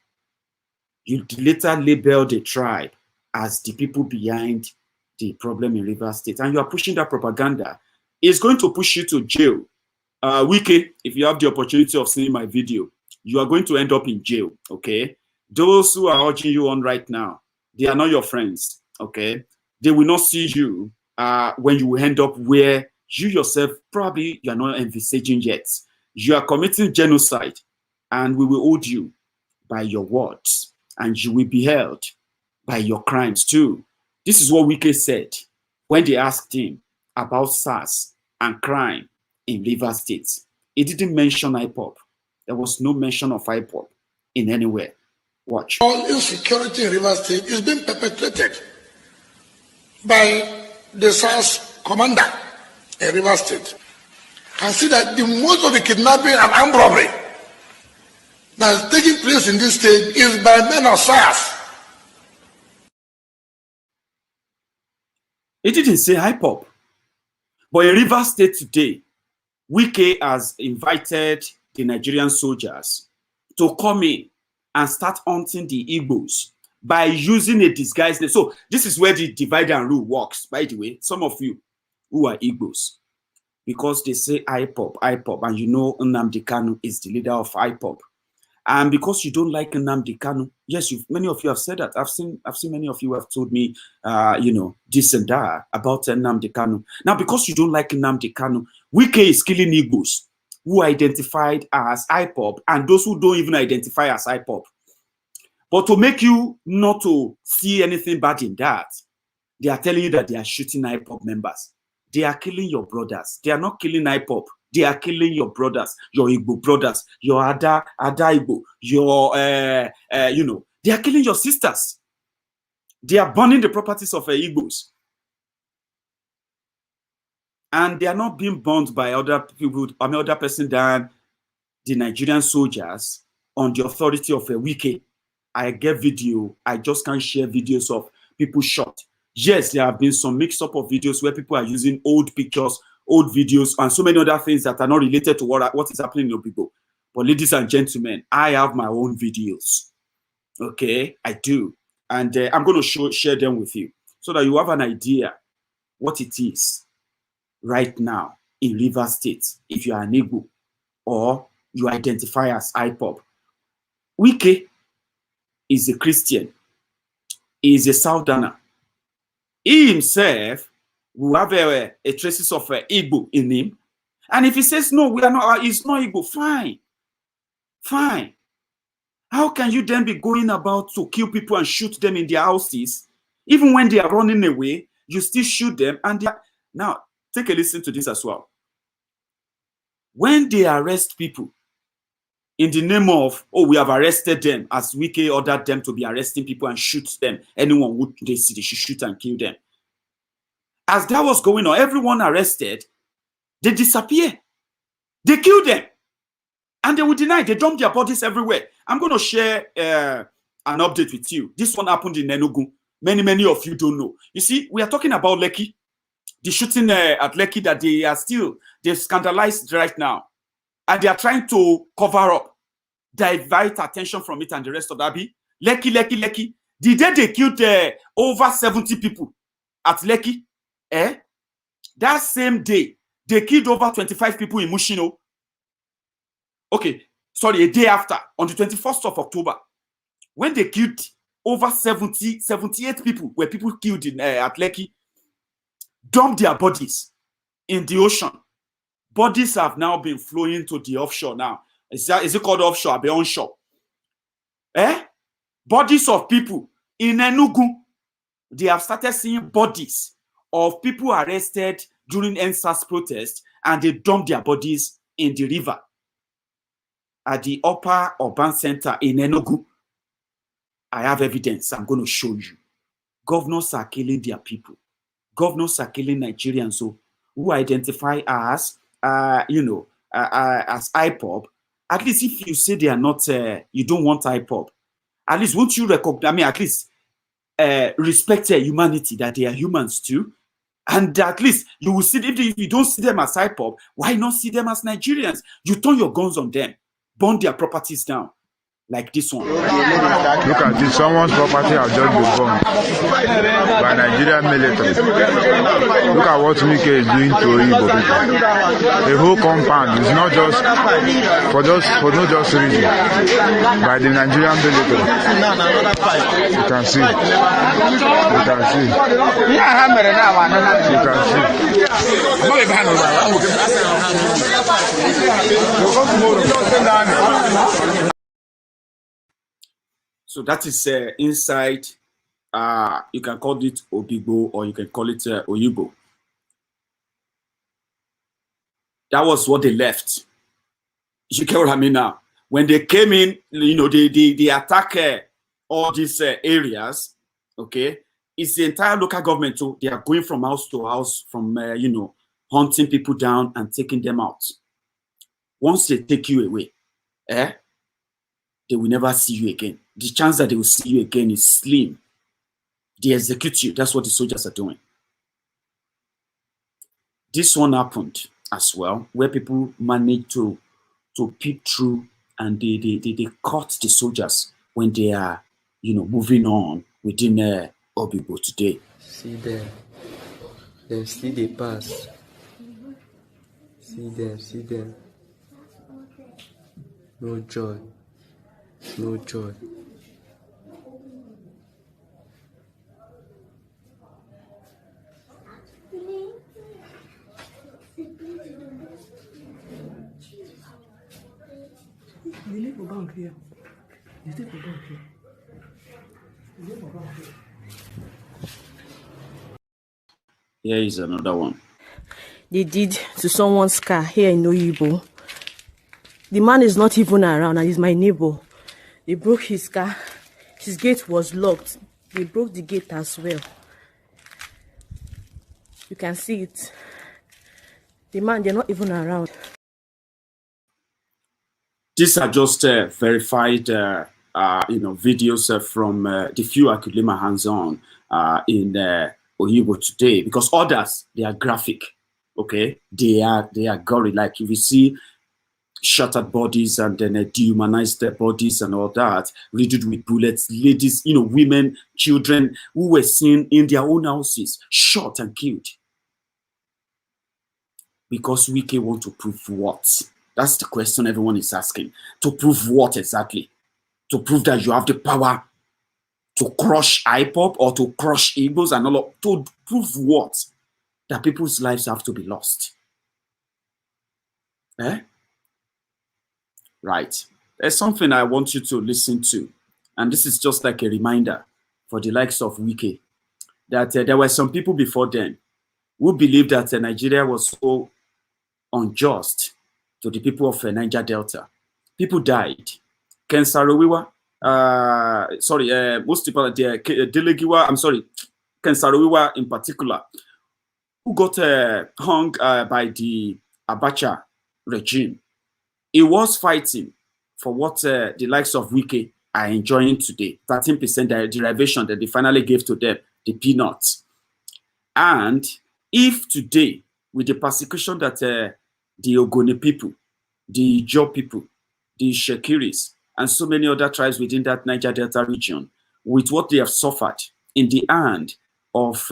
S3: you later labeled the tribe as the people behind the problem in Rivers State, and you are pushing that propaganda? It's going to push you to jail. Wike, if you have the opportunity of seeing my video, you are going to end up in jail, okay? Those who are urging you on right now, they are not your friends, okay? They will not see you when you end up where you yourself probably you are not envisaging yet. You are committing genocide, and we will hold you by your words, and you will be held by your crimes too. This is what Wike said when they asked him about SARS and crime in Rivers State. He didn't mention IPOB. There was no mention of IPOB in anywhere. Watch.
S4: All insecurity in Rivers State is being perpetrated by the SARS commander in Rivers State. And see that the most of the kidnapping and armed robbery that is taking place in this state is by men of SARS.
S3: He didn't say IPOB. But in Rivers State today, Wike has invited the Nigerian soldiers to come in and start hunting the Igbos by using a disguised name. So this is where the divide and rule works, by the way. Some of you who are Igbos, because they say IPOB, and you know Nnamdi Kanu is the leader of IPOB. And because you don't like Nnamdi Kanu, yes, many of you have said that. I've seen many of you have told me, this and that about Nnamdi Kanu. Now, because you don't like Nnamdi Kanu, Wike is killing Igbos who identified as IPOB and those who don't even identify as IPOB. But to make you not to see anything bad in that, they are telling you that they are shooting IPOB members. They are killing your brothers. They are not killing IPOB. They are killing your brothers, your Igbo brothers, your Ada Igbo, your, they are killing your sisters. They are burning the properties of Igbos. And they are not being burned by other people, other person than the Nigerian soldiers on the authority of Wike. I get video. I just can't share videos of people shot. Yes, there have been some mix-up of videos where people are using old pictures, old videos, and so many other things that are not related to what is happening in Obigbo. But ladies and gentlemen, I have my own videos. Okay, I do. And I'm going to share them with you so that you have an idea what it is right now in Rivers State, if you are an Igbo or you identify as IPOB. Wike is a Christian. He is a Southerner. He himself will have a traces of Igbo in him. And if he says, no, we are not, it's not Igbo, fine. Fine. How can you then be going about to kill people and shoot them in their houses? Even when they are running away, you still shoot them. And they are... Now, take a listen to this as well. When they arrest people in the name of, oh, we have arrested them, as Wike ordered them to be arresting people and shoot them. Anyone who they see, they should shoot and kill them. As that was going on, everyone arrested, they disappear. They kill them. And they will deny, they dump their bodies everywhere. I'm going to share an update with you. This one happened in Enugu. Many of you don't know. You see, we are talking about Lekki. The shooting at Lekki that they're scandalized right now. And they are trying to cover up, divert attention from it and the rest of that. Lekki. The day they killed over 70 people at Lekki, that same day, they killed over 25 people in Mushino. Okay, sorry, a day after, on the 21st of October, when they killed over 78 people, were people killed in at Lekki, dumped their bodies in the ocean. Bodies have now been flowing to the offshore now. Is it called offshore or onshore? Bodies of people in Enugu, they have started seeing bodies of people arrested during NSAS protest and they dumped their bodies in the river at the upper urban center in Enugu. I have evidence. I'm going to show you. Governors are killing their people. Governors are killing Nigerians who identify as, as IPOB. At least if you say they are not, you don't want IPOB, at least won't you recognize, at least respect humanity, that they are humans too? And at least you will see, if you don't see them as IPOB, why not see them as Nigerians? You turn your guns on them, burn their properties down, like this one.
S5: Look at this, someone's property has just been burned by Nigerian military. Look at what Wike is doing to Obigbo people. The whole compound is not just for no just reason, by the Nigerian military. You can see. You can see. You can see.
S3: So that is inside, you can call it Obigbo or you can call it Oyigbo. That was what they left. You get what I mean now? When they came in, they attack all these areas, okay? It's the entire local government, so they are going from house to house, from, hunting people down and taking them out. Once they take you away, they will never see you again. The chance that they will see you again is slim. They execute you. That's what the soldiers are doing. This one happened as well, where people managed to peep through and they caught the soldiers when they are, moving on within Obigbo today.
S6: See them. Them see they pass. See them. No joy. No joy.
S3: Here is another one.
S7: They did to someone's car here in Oyigbo. The man is not even around and he's my neighbor. They broke his car. His gate was locked. They broke the gate as well. You can see it. The man, they're not even around.
S3: These are just verified, videos from the few I could lay my hands on in Oyigbo today. Because others, they are graphic. Okay, they are gory. Like if you see shattered bodies and then dehumanized their bodies and all that, riddled with bullets, ladies, women, children who were seen in their own houses, shot and killed. Because Wike want to prove what? That's the question everyone is asking. To prove what exactly? To prove that you have the power to crush IPOB or to crush Igbos and all of, to prove what? That people's lives have to be lost. Right. There's something I want you to listen to. And this is just like a reminder for the likes of Wike, that there were some people before then who believed that Nigeria was so unjust to the people of Niger Delta. People died. Ken Saro-Wiwa, most people, Delegiwa, Ken Saro-Wiwa in particular, who got hung by the Abacha regime. He was fighting for what the likes of Wike are enjoying today, 13% derivation that they finally gave to them, the peanuts. And if today, with the persecution that the Ogoni people, the Ijaw people, the Shekiris, and so many other tribes within that Niger Delta region, with what they have suffered in the hand of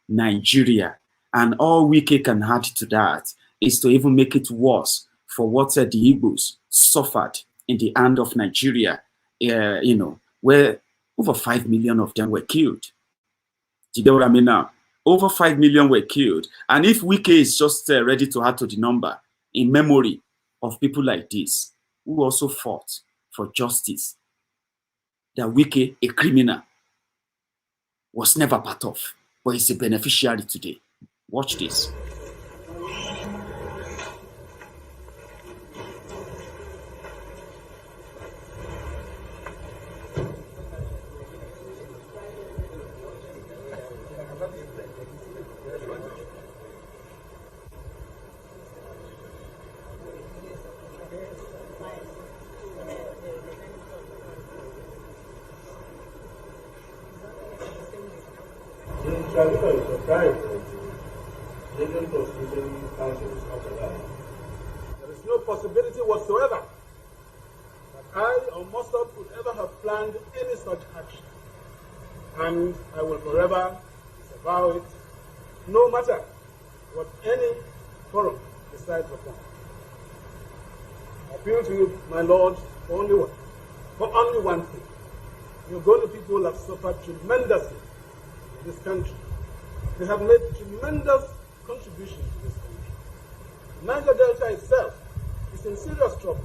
S3: Nigeria, and all Wike can add to that is to even make it worse for what the Igbos suffered in the hand of Nigeria, where over 5 million of them were killed. Do you get what I mean now? Over 5 million were killed. And if Wike is just ready to add to the number in memory of people like this, who also fought for justice, that Wike, a criminal, was never part of. but he's a beneficiary today. Watch this.
S8: There is no possibility whatsoever that I or Mossad could ever have planned any such action. And I will forever disavow it, no matter what any forum decides upon. I appeal to you, my Lord, for only one thing. The Ogoni people have suffered tremendously in this country. They have made tremendous contributions to this country. The Niger Delta itself is in serious trouble.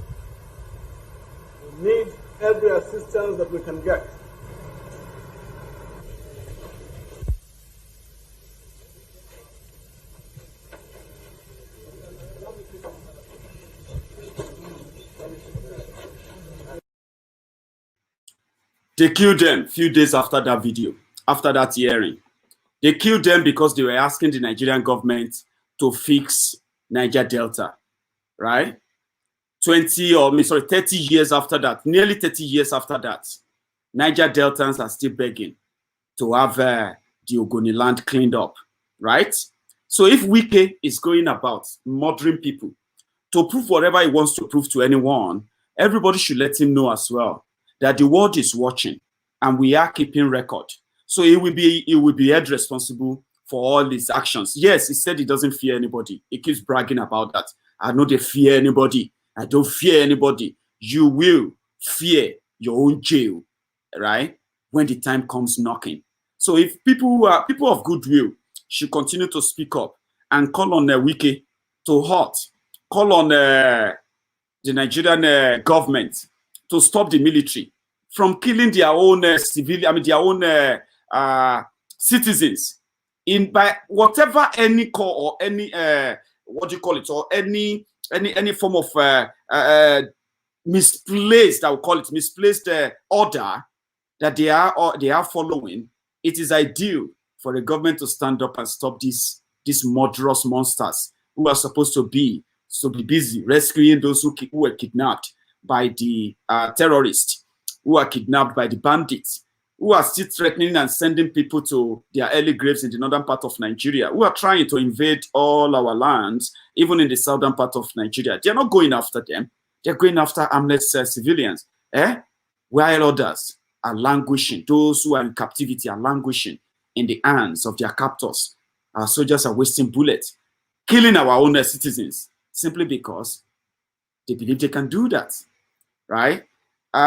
S8: We need every assistance that we can get.
S3: They killed them a few days after that video, after that hearing. They killed them because they were asking the Nigerian government to fix Niger Delta, right? 30 years after that, nearly 30 years after that, Niger Deltans are still begging to have the Ogoni land cleaned up, right? So if Wike is going about murdering people to prove whatever he wants to prove to anyone, everybody should let him know as well that the world is watching and we are keeping record. So he will be held responsible for all his actions. Yes, he said he doesn't fear anybody. He keeps bragging about that. I know they fear anybody. I don't fear anybody. You will fear your own jail, right? When the time comes knocking. So if people of goodwill should continue to speak up and call on Wike to halt, call on the Nigerian government to stop the military from killing their own citizens by whatever any call or any or any form of misplaced, I would call it misplaced order that they are following. It is ideal for the government to stand up and stop these murderous monsters who are supposed to be busy rescuing those who were kidnapped by the terrorists, who are kidnapped by the bandits, who are still threatening and sending people to their early graves in the northern part of Nigeria, who are trying to invade all our lands, even in the southern part of Nigeria. They're not going after them. They're going after harmless civilians, while others are languishing. Those who are in captivity are languishing in the hands of their captors. Our soldiers are wasting bullets, killing our own citizens, simply because they believe they can do that, right?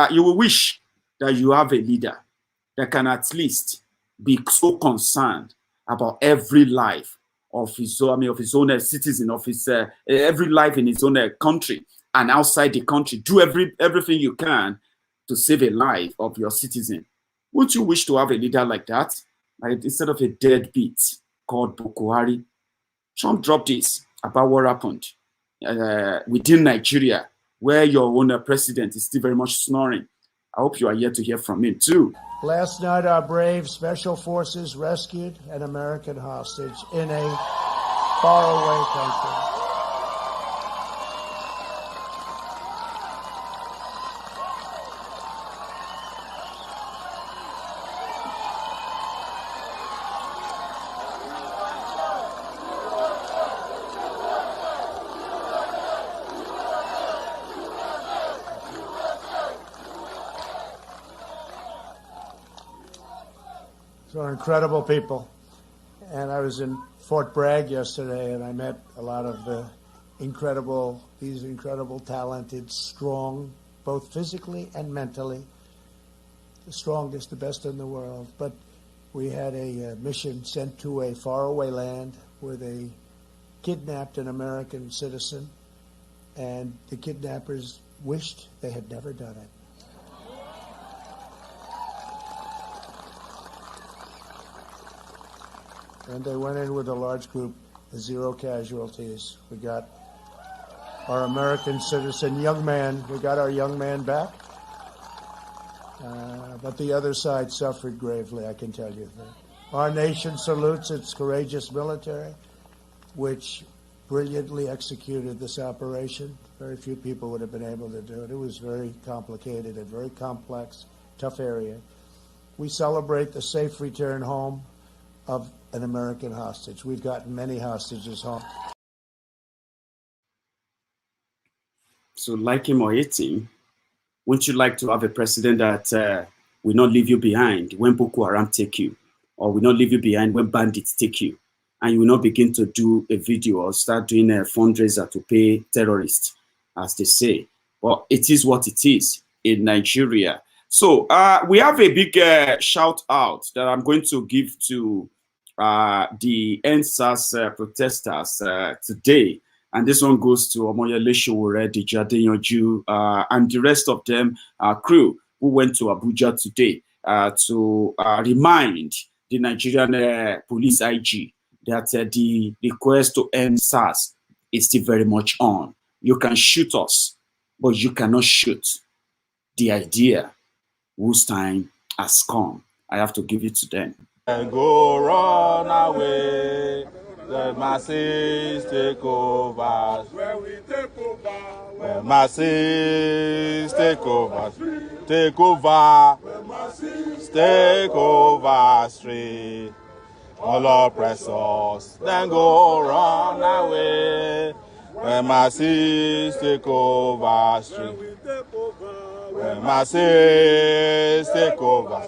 S3: You will wish that you have a leader that can at least be so concerned about every life of his own citizen, of his every life in his own country and outside the country. Do everything you can to save a life of your citizen. Wouldn't you wish to have a leader like that? Like, instead of a deadbeat called Buhari. Trump dropped this about what happened within Nigeria, where your own president is still very much snoring. I hope you are here to hear from him too.
S9: Last night, our brave special forces rescued an American hostage in a faraway country. So incredible people. And I was in Fort Bragg yesterday, and I met a lot of these incredible, talented, strong, both physically and mentally, the strongest, the best in the world. But we had a mission sent to a faraway land where they kidnapped an American citizen, and the kidnappers wished they had never done it. And they went in with a large group, 0 casualties. We got our American citizen young man, we got our young man back. But the other side suffered gravely, I can tell you that. Our nation salutes its courageous military, which brilliantly executed this operation. Very few people would have been able to do it. It was very complicated and very complex, tough area. We celebrate the safe return home of an American hostage. We've gotten many hostages home.
S3: So like him or hate him, wouldn't you like to have a president that will not leave you behind when Boko Haram take you, or will not leave you behind when bandits take you, and you will not begin to do a video or start doing a fundraiser to pay terrorists, as they say? Well, it is what it is in Nigeria. So we have a big shout out that I'm going to give to the NSAS protesters today. And this one goes to Omoyele Sowore, Dijadeyanju, and the rest of them crew who went to Abuja today to remind the Nigerian police IG that the request to end SARS is still very much on. You can shoot us, but you cannot shoot the idea whose time has come. I have to give it to them.
S10: Go run away. The masses take over. Where we take over. Where masses take over. Take over. Where masses take over street. All oppressors then go run away. Where masses take over street. When masses take over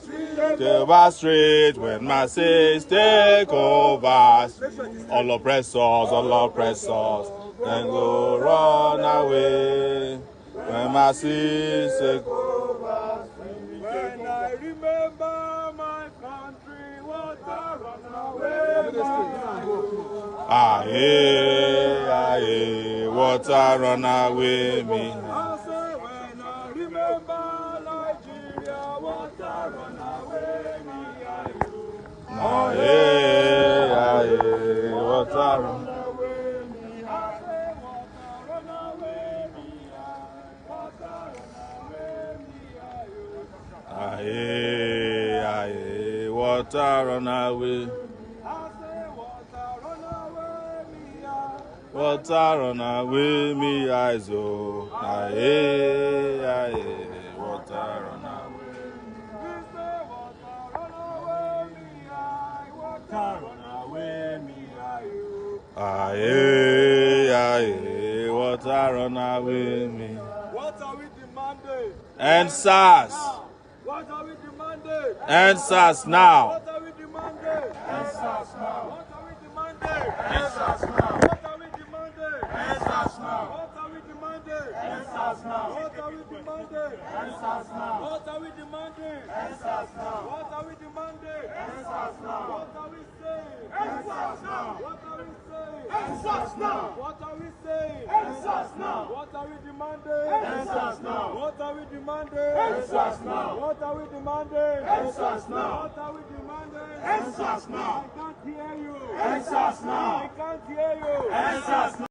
S10: street, when masses take over, all oppressors, then go run away. When masses take over street. When I remember my country, what I run away. Aye, what I run away me. Water run away. Water run away me eyes oh. Water run away. Water run away me. What are we demanding? End SARS. What are we demanding? End SARS now. What are we demanding? End SARS now. What are we demanding? End SARS now. What are we demanding? End SARS now. What are we demanding? End SARS now. What are we demanding? End SARS now. What are we demanding? End SARS now. What are we demanding? End SARS now. What are we saying? End SARS now. What are we saying? End SARS now. What are we saying? End SARS now. What are we demanding? End SARS now. What are we demanding? End SARS now. What are we demanding? End SARS now. What are we demanding? End SARS now. I can't hear you. End SARS now. I can't hear you. End SARS now.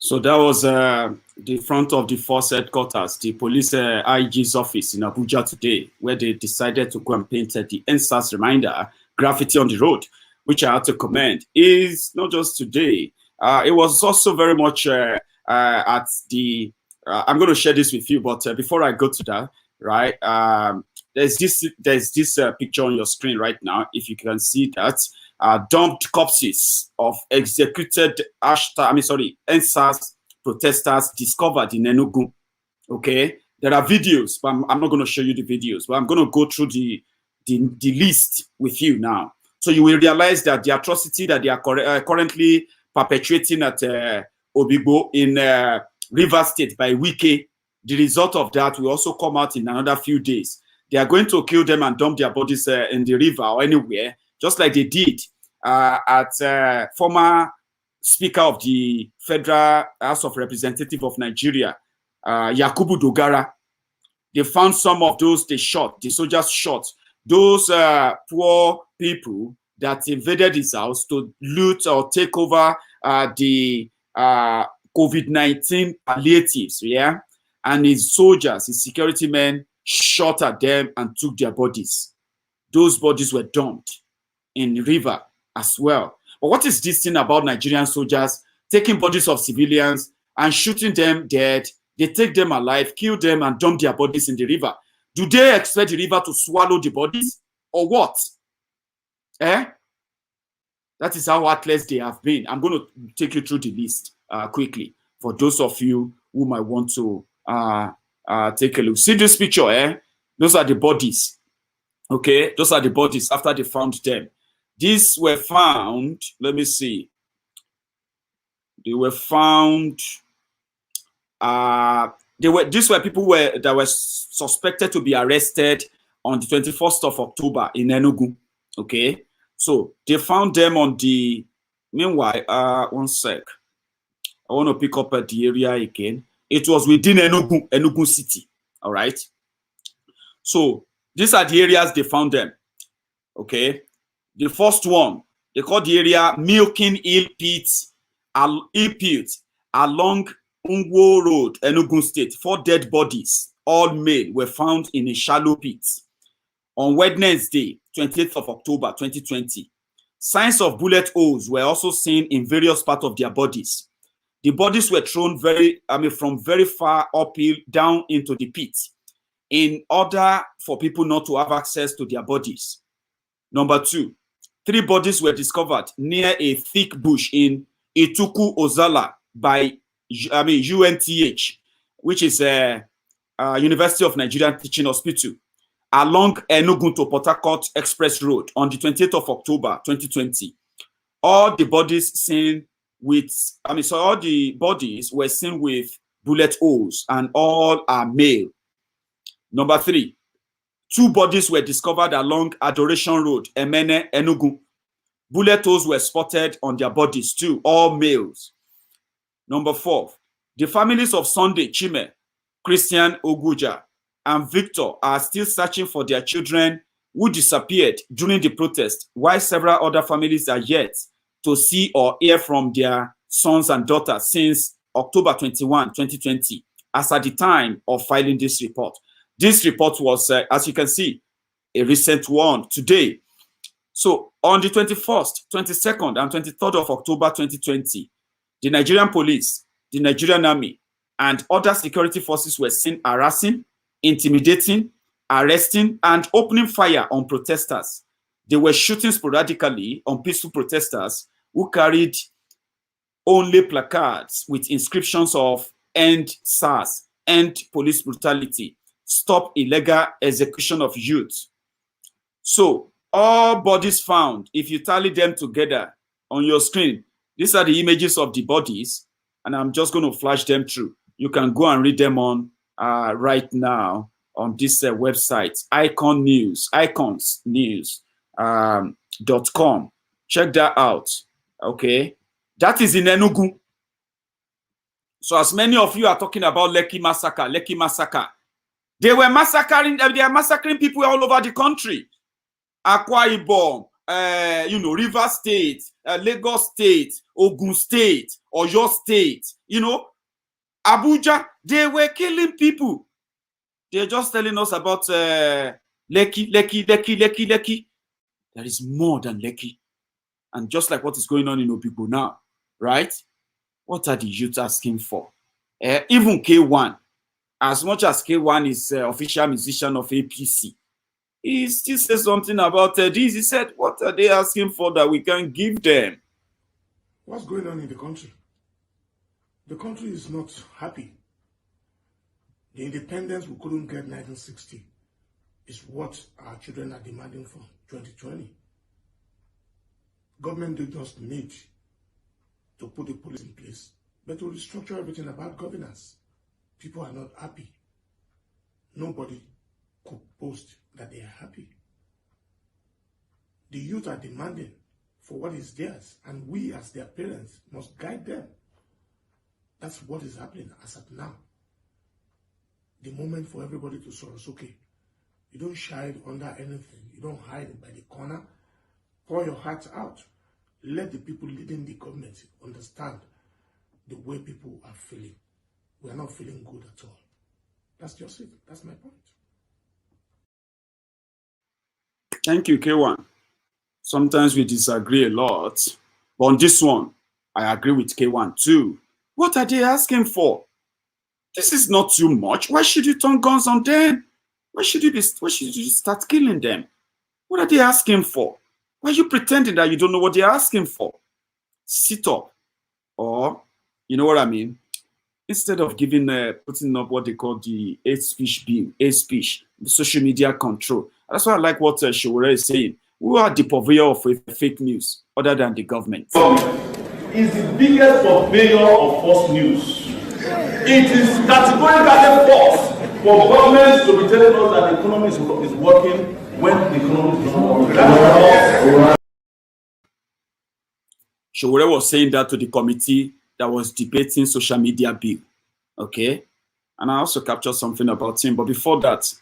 S3: So that was the front of the force headquarters, the police IG's office in Abuja today, where they decided to go and paint the NSAS reminder graffiti on the road, which I had to commend. Is not just today. It was also very much at the. I'm going to share this with you, but before I go to that, right? There's this picture on your screen right now. If you can see that. Dumped corpses of executed NSAS protesters discovered in Enugu. Okay, there are videos, but I'm not going to show you the videos, but I'm going to go through the list with you now, so you will realize that the atrocity that they are currently perpetuating at Obigbo in Rivers State by Wike, the result of that will also come out in another few days. They are going to kill them and dump their bodies in the river or anywhere, just like they did at former Speaker of the Federal House of Representatives of Nigeria, Yakubu Dogara. They found some of those the soldiers shot those poor people that invaded his house to loot or take over the COVID-19 palliatives, yeah? And his soldiers, his security men, shot at them and took their bodies. Those bodies were dumped in the river as well. But what is this thing about Nigerian soldiers taking bodies of civilians and shooting them dead? They take them alive, kill them, and dump their bodies in the river. Do they expect the river to swallow the bodies or what? That is how heartless they have been. I'm going to take you through the list quickly for those of you who might want to take a look. See this picture, Those are the bodies. Okay, those are the bodies after they found them. These were found, let me see. They were found, these were people that were suspected to be arrested on the 21st of October in Enugu. Okay, so they found them on the, meanwhile, one sec. I want to pick up at the area again. It was within Enugu City. All right. So these are the areas they found them. Okay. The first one, they call the area Milking Hill Pit along Ungwo Road, Enugu State. 4 dead bodies, all male, were found in a shallow pit on Wednesday, 28th of October, 2020. Signs of bullet holes were also seen in various parts of their bodies. The bodies were thrown from very far uphill down into the pit in order for people not to have access to their bodies. Number 2, 3 bodies were discovered near a thick bush in Ituku Ozala by UNTH, which is a University of Nigeria Teaching Hospital, along Enugu to Port Harcourt Express Road on the 28th of October, 2020. All the bodies seen with, all the bodies were seen with bullet holes and all are male. Number 3, 2 bodies were discovered along Adoration Road, Emene, Enugu. Bullet holes were spotted on their bodies too, all males. Number 4, the families of Sunday Chime, Christian Oguja, and Victor are still searching for their children who disappeared during the protest, while several other families are yet to see or hear from their sons and daughters since October 21, 2020, as at the time of filing this report. This report was, as you can see, a recent one today. So on the 21st, 22nd, and 23rd of October 2020, the Nigerian police, the Nigerian army, and other security forces were seen harassing, intimidating, arresting, and opening fire on protesters. They were shooting sporadically on peaceful protesters who carried only placards with inscriptions of "End SARS," "End police brutality," "Stop illegal execution of youth." So all bodies found, if you tally them together on your screen, these are the images of the bodies, and I'm just going to flash them through. You can go and read them on right now on this website, iconsnews.com. Check that out. Okay, that is in Enugu. So as many of you are talking about Lekki Massacre, they were massacring. They are massacring people all over the country. Akwa Ibom, Rivers State, Lagos State, Ogun State, Oyo State, Abuja. They were killing people. They're just telling us about Lekki. There is more than Lekki. And just like what is going on in Obigbo now, right? What are the youth asking for? Even K1, as much as K1 is official musician of APC, he still says something about this. He said, what are they asking for that we can give them?
S4: What's going on in the country? The country is not happy. The independence we couldn't get in 1960 is what our children are demanding for 2020. Government did not need to put the police in place, but to restructure everything about governance. People are not happy. Nobody could boast that they are happy. The youth are demanding for what is theirs, and we as their parents must guide them. That's what is happening as of now. The moment for everybody to Soros, okay, You don't shy under anything. You don't hide it by the corner. Pour your heart out. Let the people leading the government understand the way people are feeling. We are not feeling good at all. That's just it. That's my point.
S3: Thank you, K1. Sometimes we disagree a lot, but on this one, I agree with K1 too. What are they asking for? This is not too much. Why should you turn guns on them? Why should you start killing them? What are they asking for? Why are you pretending that you don't know what they're asking for? Sit up. Or, you know what I mean? Instead of putting up what they call the hate speech bill, hate speech, social media control. That's why I like what Showore is saying. Who are the purveyor of fake news other than the government?
S11: Is the biggest purveyor of false news. It is categorically false for governments to be telling us that the economy is working when the economy is not working.
S3: Showore was saying that to the committee that was debating social media bill. Okay? And I also captured something about him. But before that,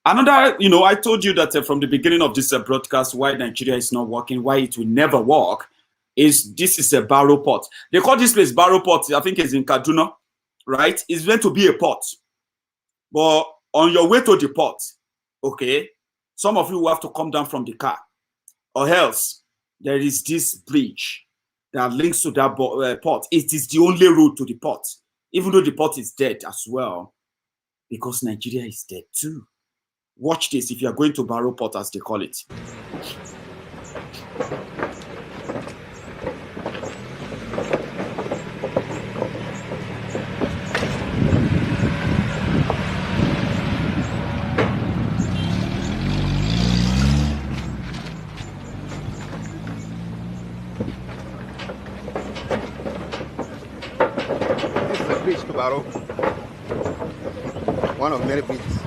S3: another, I told you that from the beginning of this broadcast, why Nigeria is not working, why it will never work, this is a barrow port. They call this place barrow port. I think it's in Kaduna, right? It's meant to be a port. But on your way to the port, okay, some of you will have to come down from the car. Or else, there is this bridge that links to that port. It is the only route to the port, even though the port is dead as well, because Nigeria is dead too. Watch this if you are going to barrow port, as they call it.
S12: One of many bridges.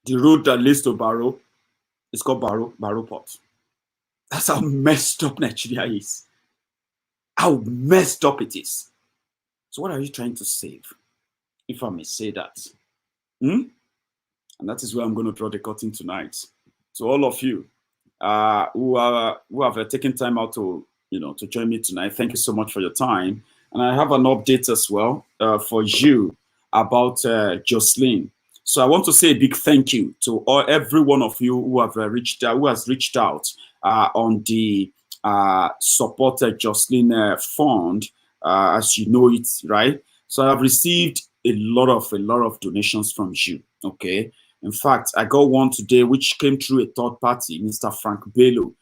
S3: The road that leads to Barrow is called Barrow Port. That's how messed up Nigeria is. How messed up it is. So what are you trying to save? If I may say that. And that is where I'm going to draw the curtain tonight. So all of you who have taken time out to join me tonight, thank you so much for your time. And I have an update as well for you about Jocelyn. So I want to say a big thank you to every one of you who have reached out on the supported Jocelyn fund, as you know it, right? So I've received a lot of donations from you. Okay. In fact, I got one today which came through a third party, Mr. Frank Bello.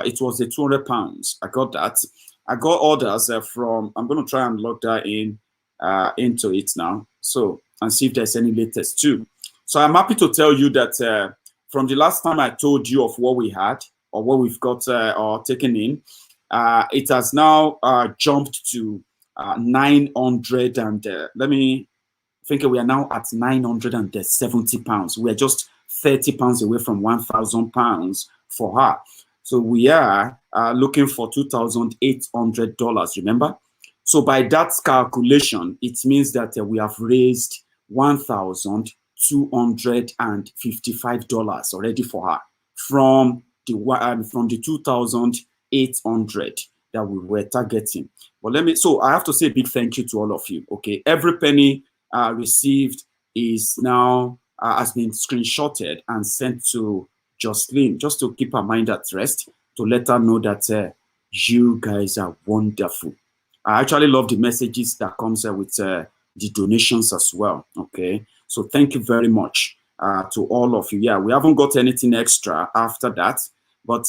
S3: It was a £200. I got that. I got orders from. I'm going to try and log that into it now. So and see if there's any latest too. So I'm happy to tell you that from the last time I told you of what we had or what we've got or taken in, it has now jumped to 900 and let me think we are now at £970. We are just £30 away from £1,000 for her. So we are looking for $2,800. Remember? So by that calculation, it means that we have raised $1,255 already for her from the $2,800 that we were targeting. But so I have to say a big thank you to all of you. Okay, every penny received is now has been screenshotted and sent to Jocelyn, just to keep her mind at rest, to let her know that you guys are wonderful. I actually love the messages that comes with the donations as well. Okay, so thank you very much to all of you. Yeah, we haven't got anything extra after that, but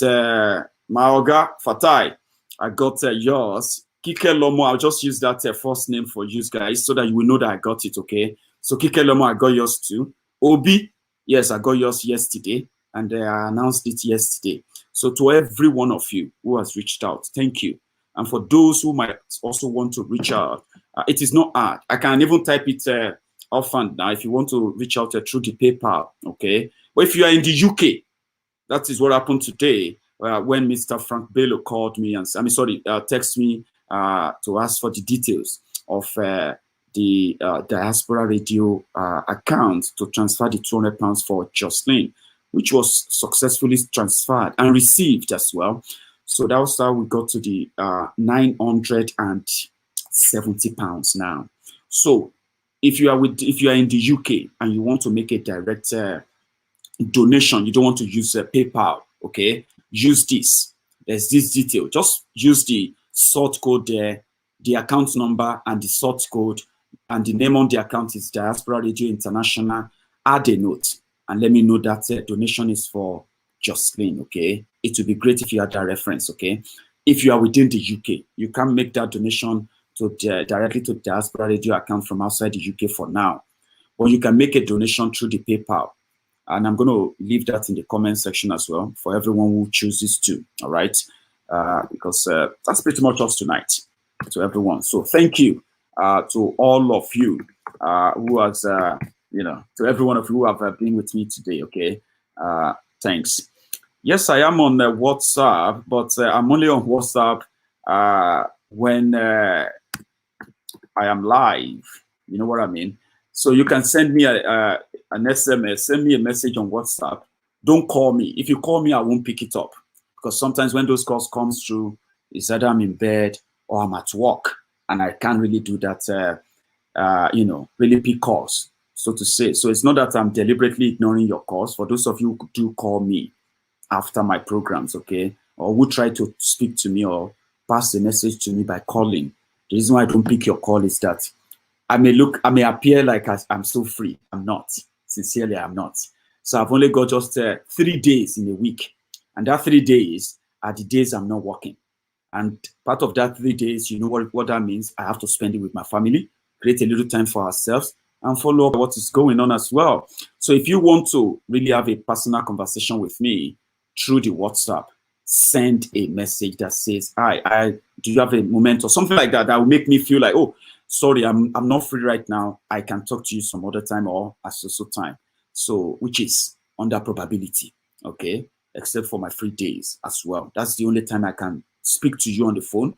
S3: Maoga Fatai, I got yours. Kike Lomo, I'll just use that first name for you guys so that you will know that I got it. Okay, so Kike Lomo, I got yours too. Obi, yes, I got yours yesterday, and I announced it yesterday. So to every one of you who has reached out, thank you. And for those who might also want to reach out, it is not hard. I can even type it offhand now if you want to reach out through the PayPal, okay? But if you are in the UK, that is what happened today when Mr. Frank Bello called me and, text me to ask for the details of the Diaspora Radio account to transfer the £200 for Jocelyn, which was successfully transferred and received as well. So that was how we got to the £970 now. So if you are in the UK and you want to make a direct donation, you don't want to use PayPal, okay? Use this. There's this detail. Just use the sort code there, the account number and the sort code, and the name on the account is Diaspora Radio International. Add a note and let me know that donation is for Jocelyn, okay? It would be great if you had that reference, okay? If you are within the UK, you can make that donation to directly to the Diaspora Radio account from outside the UK for now. Or you can make a donation through the PayPal. And I'm going to leave that in the comment section as well for everyone who chooses to, all right? Because that's pretty much us tonight to everyone. So thank you to all of you who has, to every one of you who have been with me today, okay? Thanks. Yes, I am on WhatsApp, but I'm only on WhatsApp when I am live. You know what I mean? So you can send me an SMS, send me a message on WhatsApp. Don't call me. If you call me, I won't pick it up. Because sometimes when those calls come through, it's either I'm in bed or I'm at work. And I can't really do that, really pick calls, so to say. So it's not that I'm deliberately ignoring your calls. For those of you who do call me after my programs, okay, or who try to speak to me or pass a message to me by calling, the reason why I don't pick your call is that I may appear like I'm so free. I'm not. Sincerely, I'm not. So I've only got just 3 days in a week. And that 3 days are the days I'm not working. And part of that 3 days, you know what that means? I have to spend it with my family, create a little time for ourselves, and follow up what is going on as well. So if you want to really have a personal conversation with me through the WhatsApp, send a message that says, hi, do you have a moment or something like that that will make me feel like, oh, sorry, I'm not free right now. I can talk to you some other time or at so time. So, which is under probability, okay? Except for my free days as well. That's the only time I can speak to you on the phone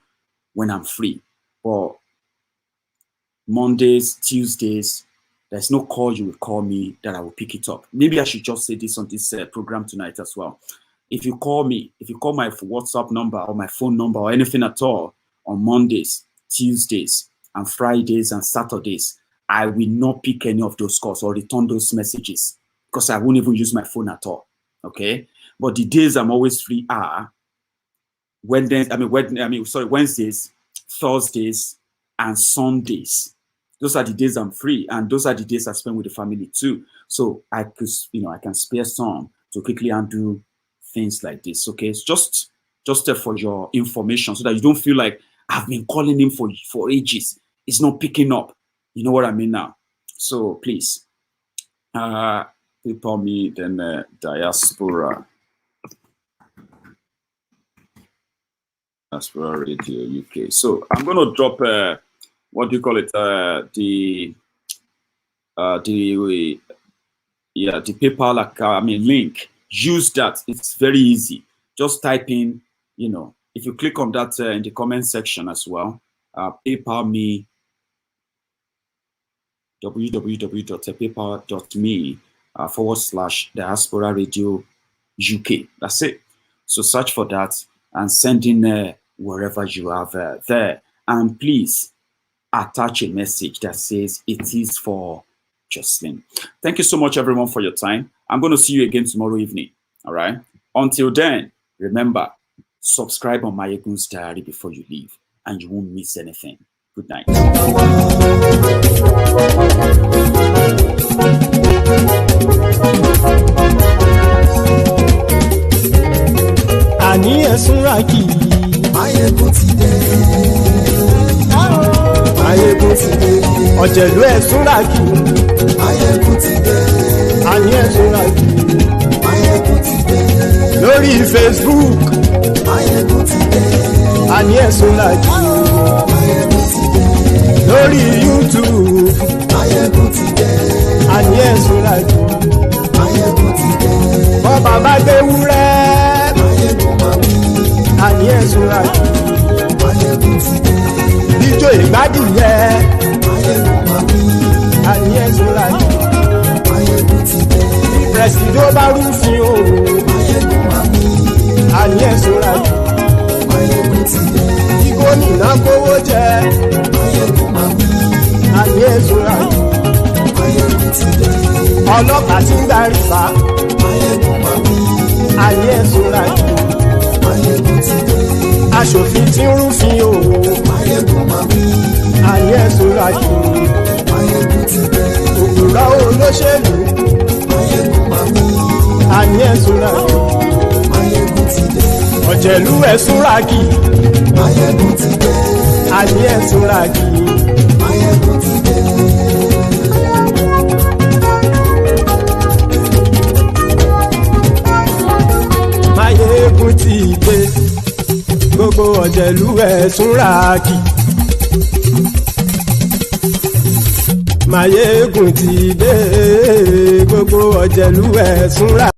S3: when I'm free. But Mondays, Tuesdays, there's no call you will call me that I will pick it up. Maybe I should just say this on this program tonight as well. If you call me, if you call my WhatsApp number or my phone number or anything at all on Mondays, Tuesdays, and Fridays and Saturdays, I will not pick any of those calls or return those messages because I won't even use my phone at all. Okay? But the days I'm always free are Wednesdays, Thursdays, and Sundays. Those are the days I'm free, and those are the days I spend with the family too. So I can spare some to quickly undo things like this. Okay, it's just for your information, so that you don't feel like I've been calling him for ages. It's not picking up. You know what I mean now. So please, PayPal me then Diaspora Radio UK. So I'm going to drop what do you call it? The PayPal account. Link. Use that. It's very easy. Just type in. If you click on that in the comment section as well, PayPal me. www.paypal.me/Diaspora Radio UK. That's it. So search for that and send in wherever you have there. And please attach a message that says it is for Jocelyn. Thank you so much, everyone, for your time. I'm going to see you again tomorrow evening. All right. Until then, remember, subscribe on Maiyegun's Diary before you leave, and you won't miss anything. Good night.
S2: Àní ẹ̀sùnra kì í. Maiyegun ti dé. Maiyegun ti dé. Ọ̀jẹ̀lú ẹ̀sùnra kì í. Maiyegun ti dé. Àní ẹ̀sùnra kì í. Maiyegun ti dé. Lórí Facebook. Maiyegun ti dé. Àní ẹ̀sùnra kì í. Maiyegun ti dé. Lórí YouTube. Maiyegun ti dé. Àní ẹ̀sùnra kì í. Maiyegun ti dé. Bọ́ bàbá gbé wúrẹ́. Àní ẹ̀sùnra kì í. Ijó ìgbádìí yẹ. pẹ̀sìdó bá rúfin o. Maiyegun máa wí. Àní ẹ̀ ṣọ́ra jù. Maiyegun ti dé. Kí gómìnà kówó jẹ. Maiyegun máa wí. Àní ẹ̀ ṣọ́ra jù. Maiyegun ti dé. Ọlọ́pàá tí ń darí bá. Maiyegun máa wí. Àní ẹ̀ ṣọ́ra jù. Maiyegun ti dé. Aṣòfin tí ń rúfin o. Maiyegun máa wí. Àní ẹ̀ ṣọ́ra jù. Maiyegun ti dé. Òpùrọ́ olóṣèlú. Maiyegun máa wí. Àní ẹ̀ ṣọ́ra jù. Maiyegun ti dé. Ọ̀jẹ̀lú ẹ̀ ṣọ́ra kì. Maiyegun ti dé. Àní ẹ̀ ṣọ́ra kì. Maiyegun ti dé. Maiyegun ti dé. Gbogbo ọ̀jẹ̀lú ẹ̀ ṣọ́ra kì. Maiyegun ti dé. Gbogbo ọ̀jẹ̀lú ẹ̀ ṣọ́ra.